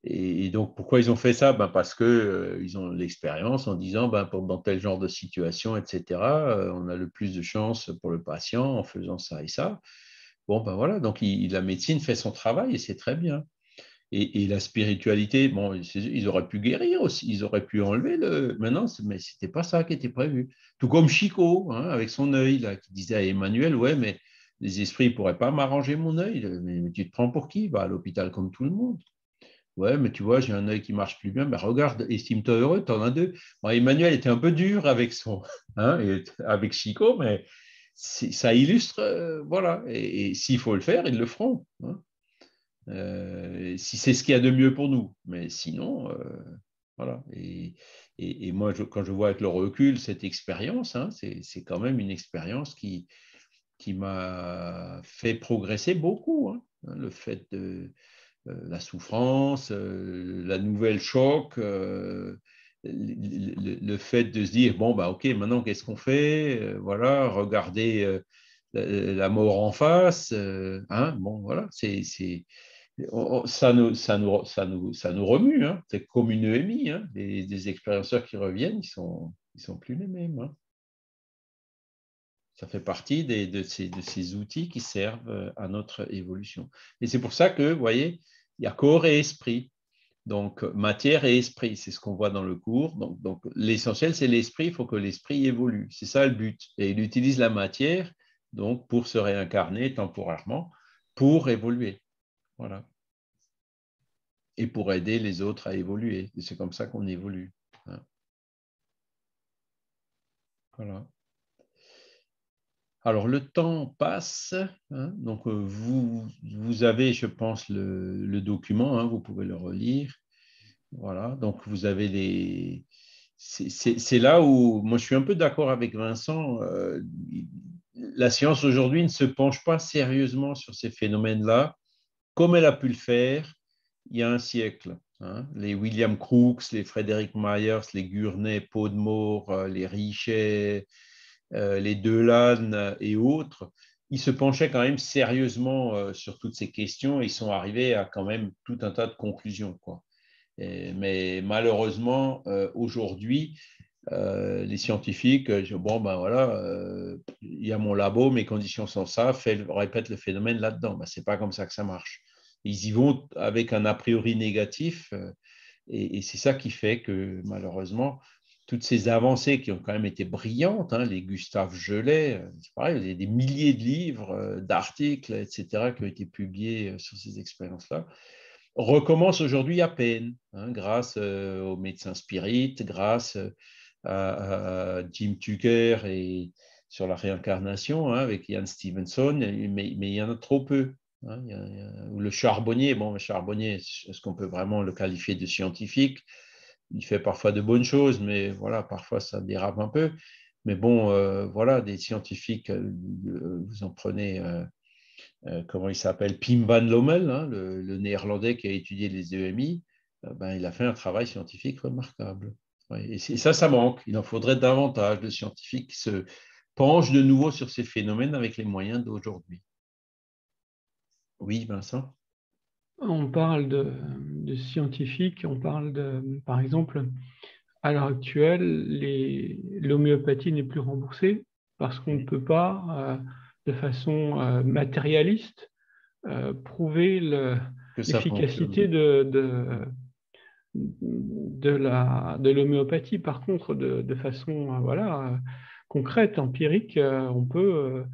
Speaker 1: Et donc, pourquoi ils ont fait ça? Parce qu'ils ont l'expérience en disant, dans tel genre de situation, etc., on a le plus de chances pour le patient en faisant ça et ça. Bon, voilà. Donc, la médecine fait son travail et c'est très bien. Et la spiritualité, bon, ils auraient pu guérir aussi, ils auraient pu enlever le. Maintenant, mais ce n'était pas ça qui était prévu. Tout comme Chico, hein, avec son œil, là, qui disait à Emmanuel, ouais, mais les esprits ne pourraient pas m'arranger mon œil. Mais tu te prends pour qui? Va à l'hôpital comme tout le monde. Ouais, mais tu vois, j'ai un œil qui marche plus bien. Regarde, estime-toi heureux, tu en as deux. Bon, Emmanuel était un peu dur avec hein, avec Chico, mais ça illustre, voilà. Et s'il faut le faire, ils le feront. Hein. Si c'est ce qu'il y a de mieux pour nous. Mais sinon, voilà. Et moi, quand je vois avec le recul cette expérience, hein, c'est quand même une expérience qui m'a fait progresser beaucoup. Hein. Le fait de la souffrance, la nouvelle choc, le fait de se dire, bon, ok, maintenant, qu'est-ce qu'on fait? Voilà, regarder la mort en face. Hein, bon, voilà, ça nous remue. Hein. C'est comme une EMI. Hein. Des expérienceurs qui reviennent, ils sont plus les mêmes. Hein. Ça fait partie de ces outils qui servent à notre évolution. Et c'est pour ça que, vous voyez, il y a corps et esprit. Donc, matière et esprit, c'est ce qu'on voit dans le cours. Donc l'essentiel, c'est l'esprit. Il faut que l'esprit évolue. C'est ça le but. Et il utilise la matière donc, pour se réincarner temporairement, pour évoluer. Voilà. Et pour aider les autres à évoluer. Et c'est comme ça qu'on évolue. Hein. Voilà. Alors, le temps passe. Hein, donc, vous avez, je pense, le document. Hein, vous pouvez le relire. Voilà. Donc, vous avez les... C'est là où moi, je suis un peu d'accord avec Vincent. La science aujourd'hui ne se penche pas sérieusement sur ces phénomènes-là, comme elle a pu le faire il y a un siècle. Hein. Les William Crookes, les Frédéric Myers, les Gurney, Podmore, les Richet, les Delanne et autres, ils se penchaient quand même sérieusement sur toutes ces questions et ils sont arrivés à quand même tout un tas de conclusions. Quoi. Mais malheureusement, aujourd'hui, les scientifiques, voilà, il y a mon labo, mes conditions sont ça, répète le phénomène là-dedans. C'est pas comme ça que ça marche. Ils y vont avec un a priori négatif, et c'est ça qui fait que malheureusement, toutes ces avancées qui ont quand même été brillantes, hein, les Gustave Gelet, c'est pareil, il y a des milliers de livres, d'articles, etc., qui ont été publiés sur ces expériences-là, recommencent aujourd'hui à peine, hein, grâce aux médecins spirites, grâce à Jim Tucker et sur la réincarnation, hein, avec Ian Stevenson, mais il y en a trop peu. Hein, le charbonnier, le charbonnier, est-ce qu'on peut vraiment le qualifier de scientifique? Il fait parfois de bonnes choses, mais voilà, parfois ça dérape un peu. Mais bon, voilà, des scientifiques, vous en prenez, comment il s'appelle, Pim van Lommel, hein, le néerlandais qui a étudié les EMI, il a fait un travail scientifique remarquable. Ouais, et ça manque. Il en faudrait davantage de scientifiques qui se penchent de nouveau sur ces phénomènes avec les moyens d'aujourd'hui. Oui, Vincent?
Speaker 3: On parle de scientifiques, on parle par exemple, à l'heure actuelle, l'homéopathie n'est plus remboursée parce qu'on ne peut pas, de façon matérialiste, prouver l'efficacité de l'homéopathie. Par contre, de façon voilà, concrète, empirique, on peut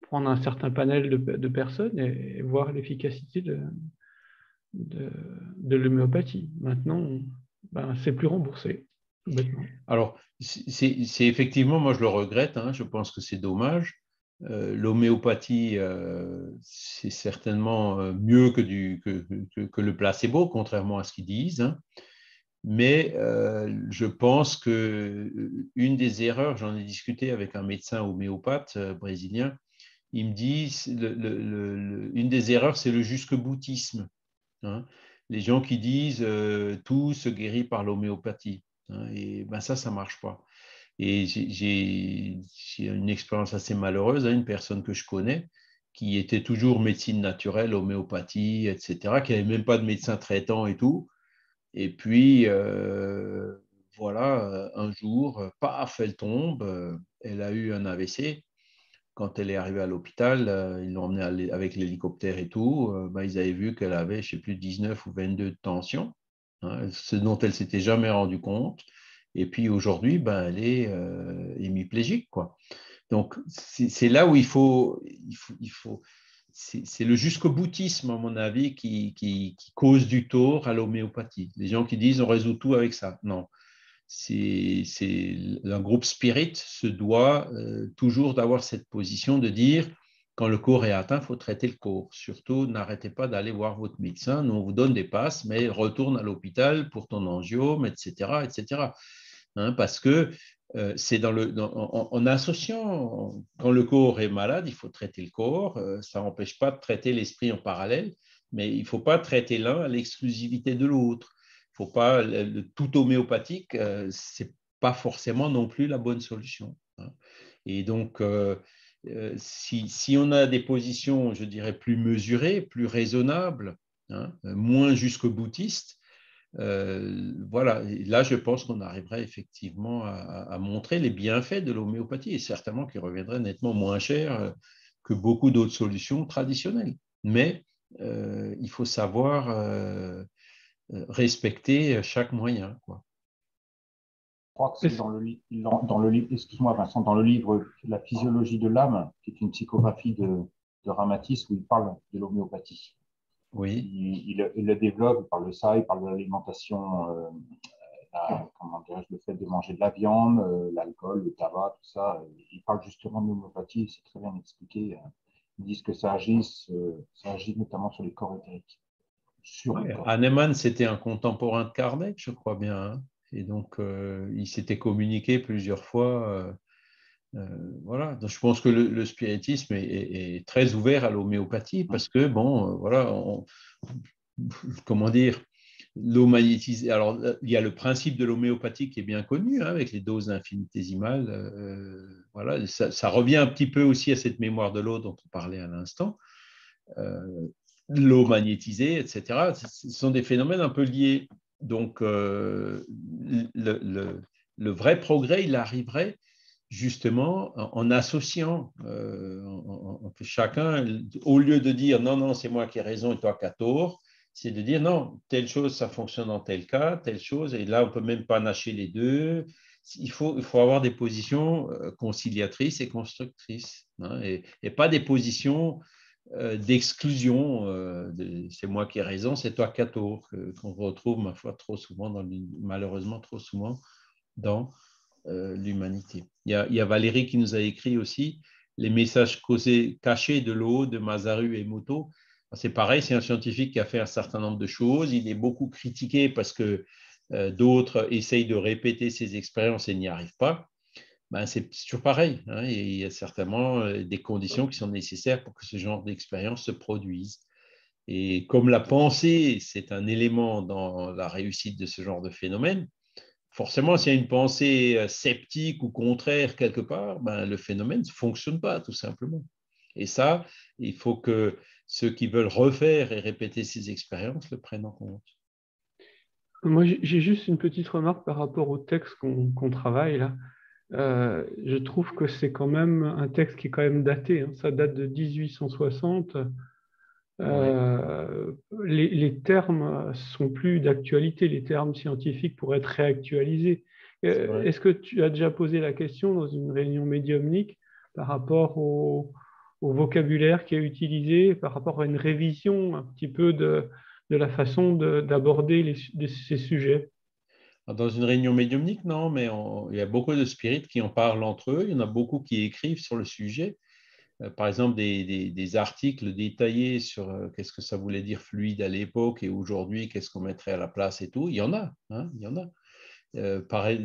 Speaker 3: prendre un certain panel de personnes et voir l'efficacité de l'homéopathie. Maintenant, c'est plus remboursé, tout bêtement.
Speaker 1: Alors, c'est effectivement, moi je le regrette, hein, je pense que c'est dommage. L'homéopathie, c'est certainement mieux que le placebo, contrairement à ce qu'ils disent. Hein. Mais je pense qu'une des erreurs, j'en ai discuté avec un médecin homéopathe brésilien, il me dit une des erreurs, c'est le jusque-boutisme. Hein. Les gens qui disent tout se guérit par l'homéopathie. Hein, et ça ne marche pas. Et j'ai une expérience assez malheureuse, une personne que je connais, qui était toujours médecine naturelle, homéopathie, etc., qui n'avait même pas de médecin traitant et tout. Et puis, voilà, un jour, paf, elle tombe, elle a eu un AVC. Quand elle est arrivée à l'hôpital, ils l'ont emmenée avec l'hélicoptère et tout. Ils avaient vu qu'elle avait, je ne sais plus, 19 ou 22 de tension, hein, ce dont elle ne s'était jamais rendu compte. Et puis aujourd'hui, elle est hémiplégique, quoi. Donc, c'est là où c'est le jusqu'au boutisme, à mon avis, qui cause du tort à l'homéopathie. Les gens qui disent on résout tout avec ça. Non. Un groupe spirit se doit toujours d'avoir cette position de dire quand le corps est atteint, il faut traiter le corps. Surtout, n'arrêtez pas d'aller voir votre médecin. Nous, on vous donne des passes, mais retourne à l'hôpital pour ton angiome, etc., etc. Hein, parce que c'est en associant, quand le corps est malade, il faut traiter le corps. Ça n'empêche pas de traiter l'esprit en parallèle, mais il ne faut pas traiter l'un à l'exclusivité de l'autre. Il ne faut pas, tout homéopathique, ce n'est pas forcément non plus la bonne solution. Hein. Et donc, si on a des positions, je dirais, plus mesurées, plus raisonnables, hein, moins jusqu'au boutiste, voilà, et là, je pense qu'on arriverait effectivement à montrer les bienfaits de l'homéopathie et certainement qu'il reviendrait nettement moins cher que beaucoup d'autres solutions traditionnelles. Mais il faut savoir respecter chaque moyen, quoi.
Speaker 2: Je crois que c'est dans le livre, excuse-moi Vincent, dans le livre La physiologie de l'âme, qui est une psychographie de Ramatis, où il parle de l'homéopathie.
Speaker 1: Oui.
Speaker 2: Il le développe, il parle de ça, il parle de l'alimentation, comment dirais-je, le fait de manger de la viande, l'alcool, le tabac, tout ça. Il parle justement de l'homéopathie, c'est très bien expliqué. Ils disent que ça agit notamment sur les corps éthériques.
Speaker 1: Ouais. Hahnemann, c'était un contemporain de Kardec, je crois bien. Hein. Et donc, il s'était communiqué plusieurs fois. Voilà. Donc, je pense que le spiritisme est très ouvert à l'homéopathie parce que, bon, voilà, comment dire, l'eau magnétisée. Alors, il y a le principe de l'homéopathie qui est bien connu, hein, avec les doses infinitésimales. Voilà, ça revient un petit peu aussi à cette mémoire de l'eau dont on parlait à l'instant. L'eau magnétisée, etc. Ce sont des phénomènes un peu liés. Donc, le vrai progrès, il arriverait justement en associant chacun, au lieu de dire non, non, c'est moi qui ai raison et toi qui as tort, c'est de dire non, telle chose, ça fonctionne dans tel cas, telle chose, et là, on ne peut même pas nacher les deux. Il faut avoir des positions conciliatrices et constructrices, hein, et pas des positions d'exclusion, c'est moi qui ai raison, c'est toi qui as tort, qu'on retrouve, ma foi, trop souvent, malheureusement trop souvent, dans l'humanité. Il y a Valérie qui nous a écrit aussi les messages cachés de l'eau de Masaru Emoto. C'est pareil, c'est un scientifique qui a fait un certain nombre de choses. Il est beaucoup critiqué parce que d'autres essayent de répéter ses expériences et n'y arrivent pas. C'est toujours pareil. Hein, et il y a certainement des conditions qui sont nécessaires pour que ce genre d'expérience se produise. Et comme la pensée, c'est un élément dans la réussite de ce genre de phénomène, forcément, s'il y a une pensée sceptique ou contraire quelque part, le phénomène ne fonctionne pas, tout simplement. Et ça, il faut que ceux qui veulent refaire et répéter ces expériences le prennent en compte.
Speaker 3: Moi, j'ai juste une petite remarque par rapport au texte qu'on travaille là. Je trouve que c'est quand même un texte qui est quand même daté. Hein. Ça date de 1860. Les termes sont plus d'actualité. Les termes scientifiques pourraient être réactualisés. Est-ce que tu as déjà posé la question dans une réunion médiumnique par rapport au vocabulaire qui est utilisé, par rapport à une révision un petit peu de la façon d'aborder ces sujets?
Speaker 1: Dans une réunion médiumnique, non, mais il y a beaucoup de spirites qui en parlent entre eux. Il y en a beaucoup qui écrivent sur le sujet. Par exemple, des articles détaillés sur qu'est-ce que ça voulait dire fluide à l'époque et aujourd'hui, qu'est-ce qu'on mettrait à la place et tout. Il y en a, hein, il y en a. Pareil,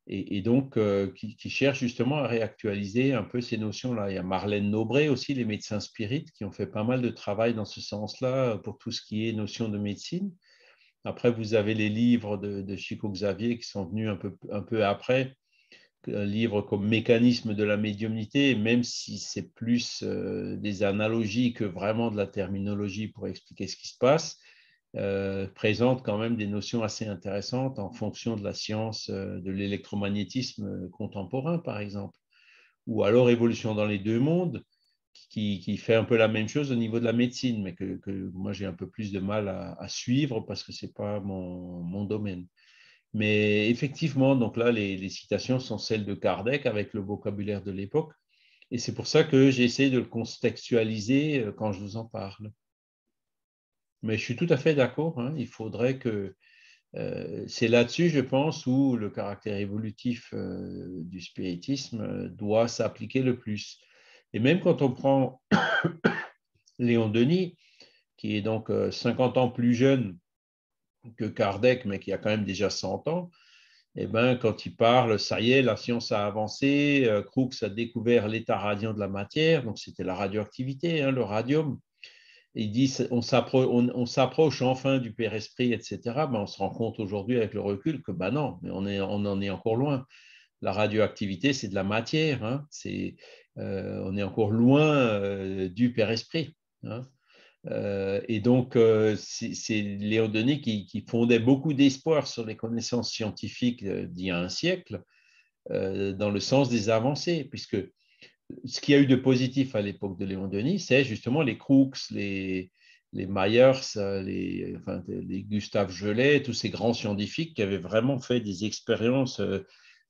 Speaker 1: et donc, qui cherchent justement à réactualiser un peu ces notions-là. Il y a Marlène Nobré aussi, les médecins spirites, qui ont fait pas mal de travail dans ce sens-là pour tout ce qui est notion de médecine. Après, vous avez les livres de Chico Xavier qui sont venus un peu après, un livre comme Mécanisme de la médiumnité, même si c'est plus des analogies que vraiment de la terminologie pour expliquer ce qui se passe, présente quand même des notions assez intéressantes en fonction de la science de l'électromagnétisme contemporain, par exemple. Ou alors Évolution dans les deux mondes, qui fait un peu la même chose au niveau de la médecine, mais que moi j'ai un peu plus de mal à suivre parce que ce n'est pas mon domaine. Mais effectivement, donc là, les citations sont celles de Kardec avec le vocabulaire de l'époque. Et c'est pour ça que j'ai essayé de le contextualiser quand je vous en parle. Mais je suis tout à fait d'accord, hein, il faudrait que... c'est là-dessus, je pense, où le caractère évolutif du spiritisme doit s'appliquer le plus. Et même quand on prend Léon Denis, qui est donc 50 ans plus jeune que Kardec, mais qui a quand même déjà 100 ans, eh ben, quand il parle, ça y est, la science a avancé, Crookes a découvert l'état radiant de la matière, donc c'était la radioactivité, hein, le radium. Et il dit on s'approche enfin du Père Esprit, etc. Ben, on se rend compte aujourd'hui avec le recul que ben non, mais on en est encore loin. La radioactivité, c'est de la matière, hein, on est encore loin du Père Esprit. Hein. Et donc, c'est Léon Denis qui fondait beaucoup d'espoir sur les connaissances scientifiques d'il y a un siècle, dans le sens des avancées, puisque ce qu'il y a eu de positif à l'époque de Léon Denis, c'est justement les Crookes, les Myers, les Gustave Gelet, tous ces grands scientifiques qui avaient vraiment fait des expériences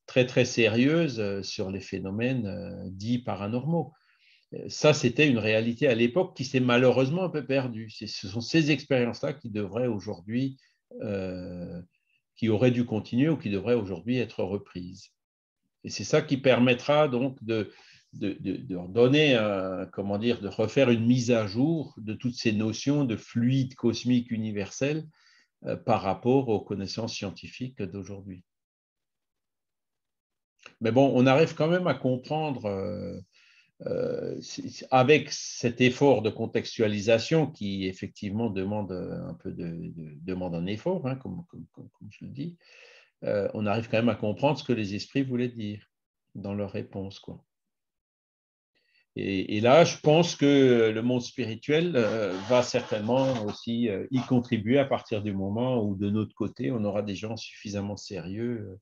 Speaker 1: très, très sérieuses sur les phénomènes dits paranormaux. Ça, c'était une réalité à l'époque qui s'est malheureusement un peu perdue. Ce sont ces expériences-là qui devraient aujourd'hui, qui auraient dû continuer ou qui devraient aujourd'hui être reprises. Et c'est ça qui permettra donc de donner, comment dire, de refaire une mise à jour de toutes ces notions de fluide cosmique universel par rapport aux connaissances scientifiques d'aujourd'hui. Mais bon, on arrive quand même à comprendre avec cet effort de contextualisation qui effectivement demande demande un effort, hein, comme je le dis, on arrive quand même à comprendre ce que les esprits voulaient dire dans leurs réponses, quoi. Et là, je pense que le monde spirituel va certainement aussi y contribuer à partir du moment où, de notre côté, on aura des gens suffisamment sérieux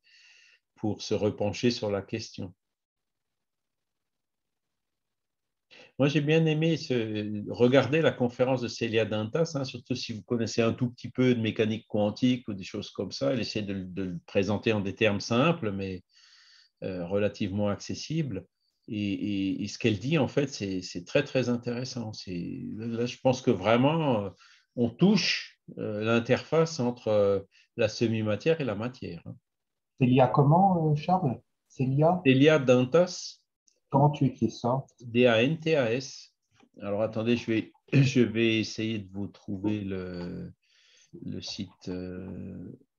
Speaker 1: pour se repencher sur la question. Moi, j'ai bien aimé regarder la conférence de Célia Dantas, hein, surtout si vous connaissez un tout petit peu de mécanique quantique ou des choses comme ça. Elle essaie de le présenter en des termes simples, mais relativement accessibles. Et ce qu'elle dit, en fait, c'est très, très intéressant. Là, je pense que vraiment, on touche l'interface entre la semi-matière et la matière. Hein.
Speaker 2: Célia comment, Charles? Célia?
Speaker 1: Célia Dantas.
Speaker 2: Comment tu écris ça?
Speaker 1: Dantas. Alors, attendez, je vais essayer de vous trouver le site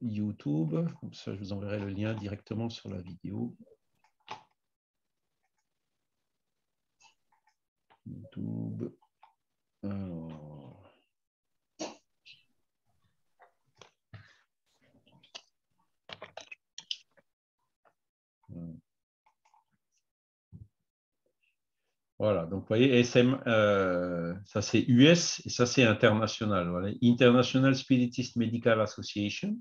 Speaker 1: YouTube. Comme ça, je vous enverrai le lien directement sur la vidéo. YouTube. Alors. Voilà, donc vous voyez, SM, ça c'est US et ça c'est international. Voilà. International Spiritist Medical Association.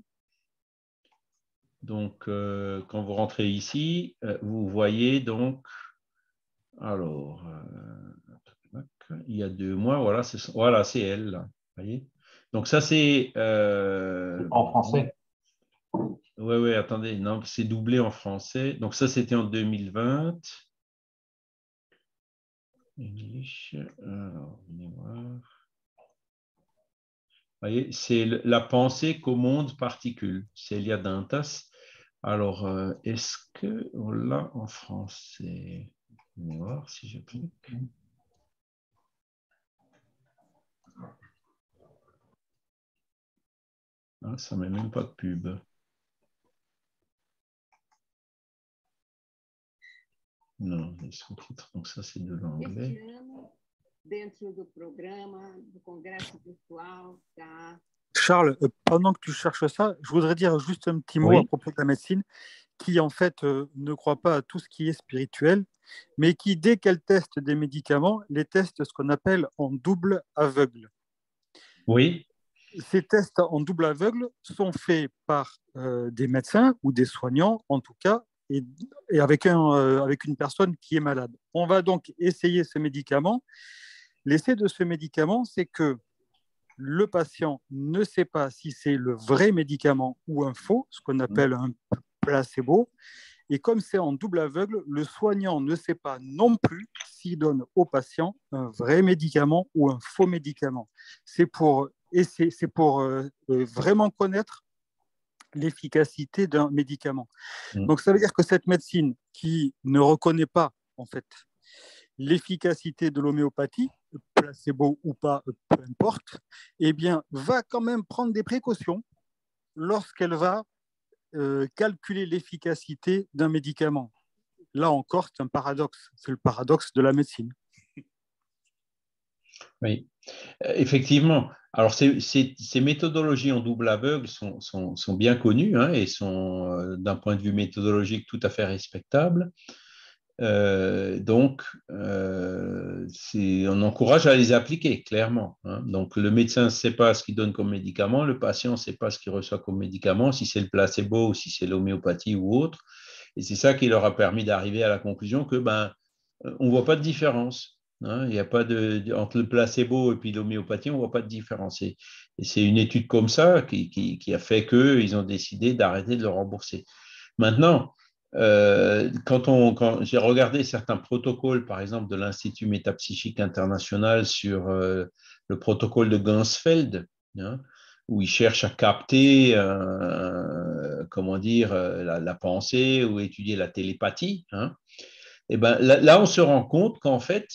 Speaker 1: Donc, quand vous rentrez ici, vous voyez donc, alors, il y a 2 mois, voilà, c'est elle, là, vous voyez. Donc ça c'est...
Speaker 2: En français.
Speaker 1: Oui, attendez, non, c'est doublé en français. Donc ça c'était en 2020. English, alors, venez voir. Vous voyez, c'est la pensée qu'au monde particule. C'est Célia Dantas. Alors, est-ce qu'on l'a en français? On va voir si je clique. Ah, ça ne met même pas de pub. Non, les sous-titres, donc ça c'est de l'anglais.
Speaker 6: Dentro do programa do Congresso Virtual da
Speaker 5: Charles, pendant que tu cherches ça, je voudrais dire juste un petit mot
Speaker 1: Oui.
Speaker 5: à propos de la médecine, qui en fait ne croit pas à tout ce qui est spirituel, mais qui, dès qu'elle teste des médicaments, les teste ce qu'on appelle en double aveugle.
Speaker 1: Oui.
Speaker 5: Ces tests en double aveugle sont faits par des médecins ou des soignants, en tout cas, et avec une personne qui est malade. On va donc essayer ce médicament. L'essai de ce médicament, c'est que le patient ne sait pas si c'est le vrai médicament ou un faux, ce qu'on appelle un placebo. Et comme c'est en double aveugle, le soignant ne sait pas non plus s'il donne au patient un vrai médicament ou un faux médicament. C'est pour vraiment connaître l'efficacité d'un médicament. Donc ça veut dire que cette médecine qui ne reconnaît pas en fait l'efficacité de l'homéopathie, placebo ou pas, peu importe, eh bien, va quand même prendre des précautions lorsqu'elle va calculer l'efficacité d'un médicament. Là encore, c'est un paradoxe. C'est le paradoxe de la médecine.
Speaker 1: Oui, effectivement. Alors, ces méthodologies en double aveugle sont bien connues, hein, et sont, d'un point de vue méthodologique, tout à fait respectables. Donc, on encourage à les appliquer, clairement, hein. Donc, le médecin ne sait pas ce qu'il donne comme médicament, le patient ne sait pas ce qu'il reçoit comme médicament, si c'est le placebo ou si c'est l'homéopathie ou autre. Et c'est ça qui leur a permis d'arriver à la conclusion que, on ne voit pas de différence, hein. Il n'y a pas entre le placebo et puis l'homéopathie, on ne voit pas de différence. Et c'est une étude comme ça qui a fait qu'ils ont décidé d'arrêter de le rembourser. Maintenant, quand j'ai regardé certains protocoles, par exemple de l'Institut métapsychique international sur le protocole de Gansfeld, hein, où ils cherchent à capter, comment dire, la pensée ou étudier la télépathie, hein, et là, on se rend compte qu'en fait,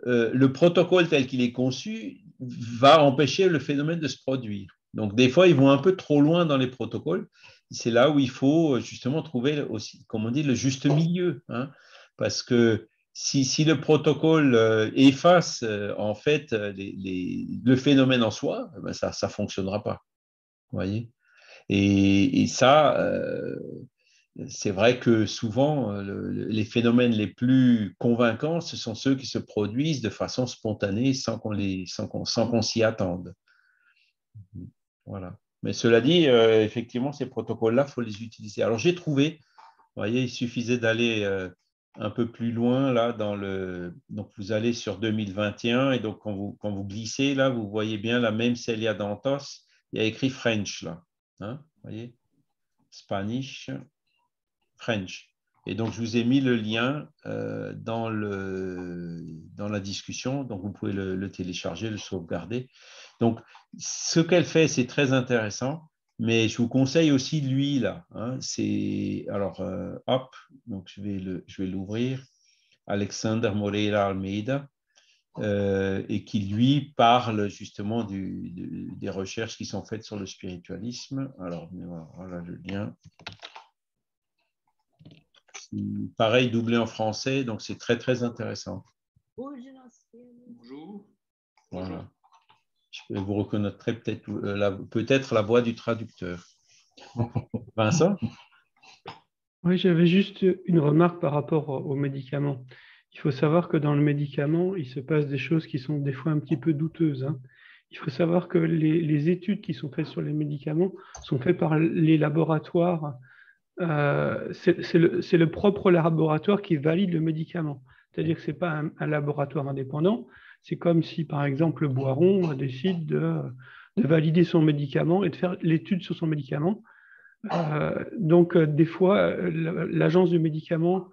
Speaker 1: le protocole tel qu'il est conçu va empêcher le phénomène de se produire. Donc, des fois, ils vont un peu trop loin dans les protocoles. C'est là où il faut justement trouver aussi, comme on dit, le juste milieu, hein, parce que si le protocole efface en fait le phénomène en soi, ça ne fonctionnera pas. Vous voyez, et ça, c'est vrai que souvent, les phénomènes les plus convaincants, ce sont ceux qui se produisent de façon spontanée sans qu'on s'y attende. Voilà. Mais cela dit, effectivement, ces protocoles-là, il faut les utiliser. Alors, j'ai trouvé, vous voyez, il suffisait d'aller un peu plus loin, là, donc vous allez sur 2021, et donc quand vous glissez, là, vous voyez bien la même Celia Dantos, il y a écrit French, là. Hein, vous voyez, Spanish, French. Et donc, je vous ai mis le lien dans la discussion. Donc, vous pouvez le télécharger, le sauvegarder. Donc, ce qu'elle fait, c'est très intéressant. Mais je vous conseille aussi lui, là. Hein, alors, hop, donc je vais l'ouvrir. Alexander Moreira Almeida. Et qui, lui, parle justement des recherches qui sont faites sur le spiritualisme. Alors, voilà le lien. Pareil, doublé en français, donc c'est très, très intéressant.
Speaker 6: Bonjour.
Speaker 1: Voilà. Vous reconnaîtrez peut-être la voix du traducteur. Vincent?
Speaker 3: Oui, j'avais juste une remarque par rapport aux médicaments. Il faut savoir que dans le médicament, il se passe des choses qui sont des fois un petit peu douteuses, hein. Il faut savoir que les études qui sont faites sur les médicaments sont faites par les laboratoires. C'est le propre laboratoire qui valide le médicament. C'est-à-dire que ce n'est pas un laboratoire indépendant. C'est comme si, par exemple, le Boiron décide de valider son médicament et de faire l'étude sur son médicament. Donc, des fois, l'agence du médicament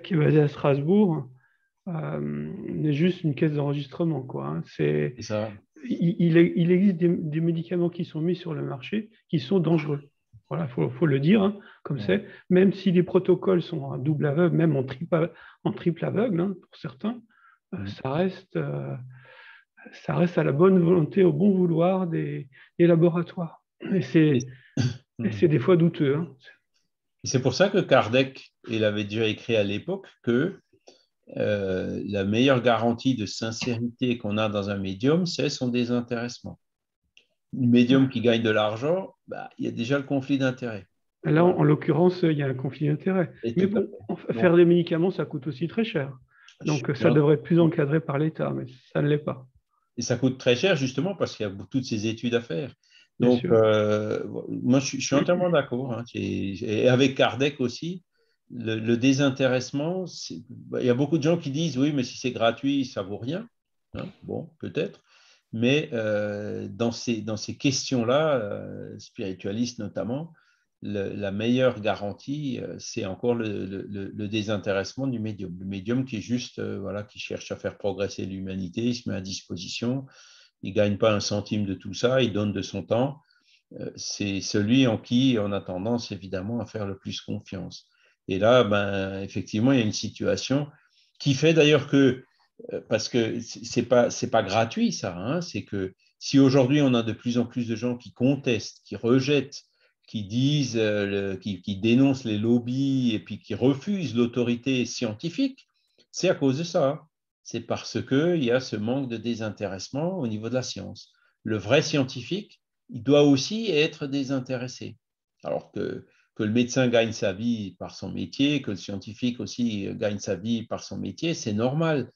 Speaker 3: qui est basée à Strasbourg n'est juste une caisse d'enregistrement, quoi, hein.
Speaker 1: C'est ça.
Speaker 3: Il existe des médicaments qui sont mis sur le marché qui sont dangereux. Voilà, faut le dire, hein, comme c'est. Même si les protocoles sont à double aveugle, même en triple aveugle, hein, pour certains, ça reste à la bonne volonté, au bon vouloir des laboratoires. Et c'est des fois douteux, hein.
Speaker 1: C'est pour ça que Kardec, il avait déjà écrit à l'époque que la meilleure garantie de sincérité qu'on a dans un médium, c'est son désintéressement. médium qui gagne de l'argent, bah, il y a déjà le conflit d'intérêts.
Speaker 3: Là, en l'occurrence, il y a un conflit d'intérêt. Mais bon, faire des médicaments, ça coûte aussi très cher. Donc, ça devrait être plus encadré par l'État, mais ça ne l'est pas.
Speaker 1: Et ça coûte très cher, justement, parce qu'il y a toutes ces études à faire.
Speaker 3: Bien
Speaker 1: Donc,
Speaker 3: sûr.
Speaker 1: moi, je suis entièrement d'accord. Hein. Et avec Kardec aussi, le désintéressement, il y a beaucoup de gens qui disent, oui, mais si c'est gratuit, ça vaut rien. Hein. Bon, peut-être. Mais dans ces questions-là, spiritualistes notamment, la meilleure garantie, c'est encore le désintéressement du médium. Le médium qui est juste, voilà, qui cherche à faire progresser l'humanité, il se met à disposition, il ne gagne pas un centime de tout ça, il donne de son temps. C'est celui en qui on a tendance évidemment à faire le plus confiance. Et là, ben, effectivement, il y a une situation qui fait d'ailleurs que, parce que c'est pas gratuit ça, hein, c'est que si aujourd'hui on a de plus en plus de gens qui contestent, qui rejettent, qui disent, qui dénoncent les lobbies et puis qui refusent l'autorité scientifique, c'est à cause de ça. C'est parce qu'il y a ce manque de désintéressement au niveau de la science. Le vrai scientifique, il doit aussi être désintéressé. Alors que le médecin gagne sa vie par son métier, que le scientifique aussi gagne sa vie par son métier, c'est normal.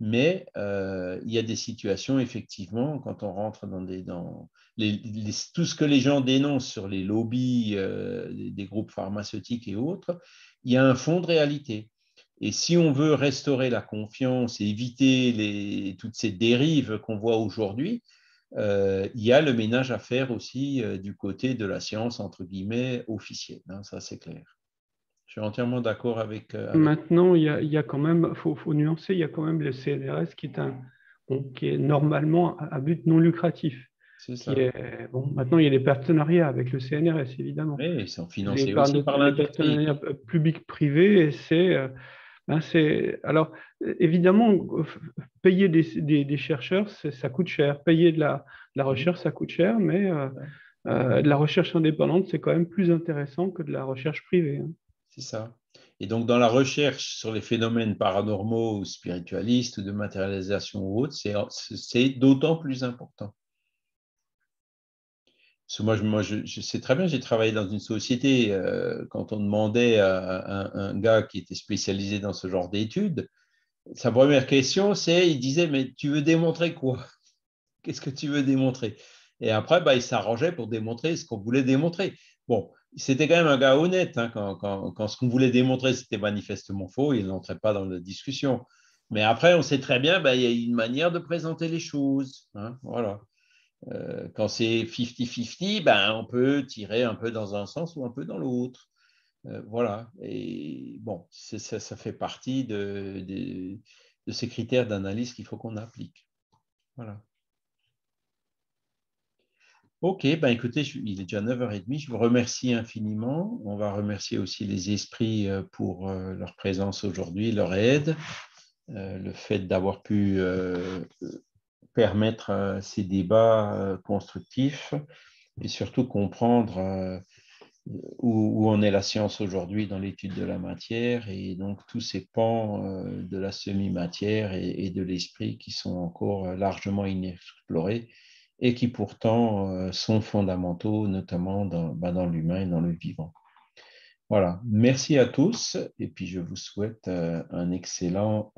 Speaker 1: Mais il y a des situations, effectivement, quand on rentre dans tout ce que les gens dénoncent sur les lobbies des groupes pharmaceutiques et autres, il y a un fond de réalité. Et si on veut restaurer la confiance et éviter toutes ces dérives qu'on voit aujourd'hui, il y a le ménage à faire aussi du côté de la science, entre guillemets, officielle. Hein, ça, c'est clair. Je suis entièrement d'accord avec.
Speaker 3: Maintenant, il y a quand même, faut nuancer, il y a quand même le CNRS qui est normalement à but non lucratif.
Speaker 1: C'est ça.
Speaker 3: Maintenant, il y a des partenariats avec le CNRS, évidemment.
Speaker 1: Oui, ils sont financés aussi par l'industrie.
Speaker 3: Les partenariats publics-privés, alors, évidemment, payer des chercheurs, ça coûte cher. Payer de la recherche, ça coûte cher, mais de la recherche indépendante, c'est quand même plus intéressant que de la recherche privée. Hein.
Speaker 1: C'est ça. Et donc, dans la recherche sur les phénomènes paranormaux ou spiritualistes ou de matérialisation ou autres, c'est d'autant plus important. Parce que moi, je sais très bien, j'ai travaillé dans une société, quand on demandait à un gars qui était spécialisé dans ce genre d'études, sa première question, il disait, mais tu veux démontrer quoi? Qu'est-ce que tu veux démontrer? Et après, bah, il s'arrangeait pour démontrer ce qu'on voulait démontrer. Bon, c'était quand même un gars honnête. Hein, quand ce qu'on voulait démontrer, c'était manifestement faux, il n'entrait pas dans la discussion. Mais après, on sait très bien, bah, il y a une manière de présenter les choses. Hein, voilà. Quand c'est 50-50, ben, on peut tirer un peu dans un sens ou un peu dans l'autre. Voilà. Et bon, ça fait partie de ces critères d'analyse qu'il faut qu'on applique. Voilà. Ok, ben écoutez, il est déjà 9h30. Je vous remercie infiniment. On va remercier aussi les esprits pour leur présence aujourd'hui, leur aide, le fait d'avoir pu permettre ces débats constructifs et surtout comprendre où en est la science aujourd'hui dans l'étude de la matière et donc tous ces pans de la semi-matière et de l'esprit qui sont encore largement inexplorés et qui pourtant sont fondamentaux, notamment dans l'humain et dans le vivant. Voilà, merci à tous et puis je vous souhaite un excellent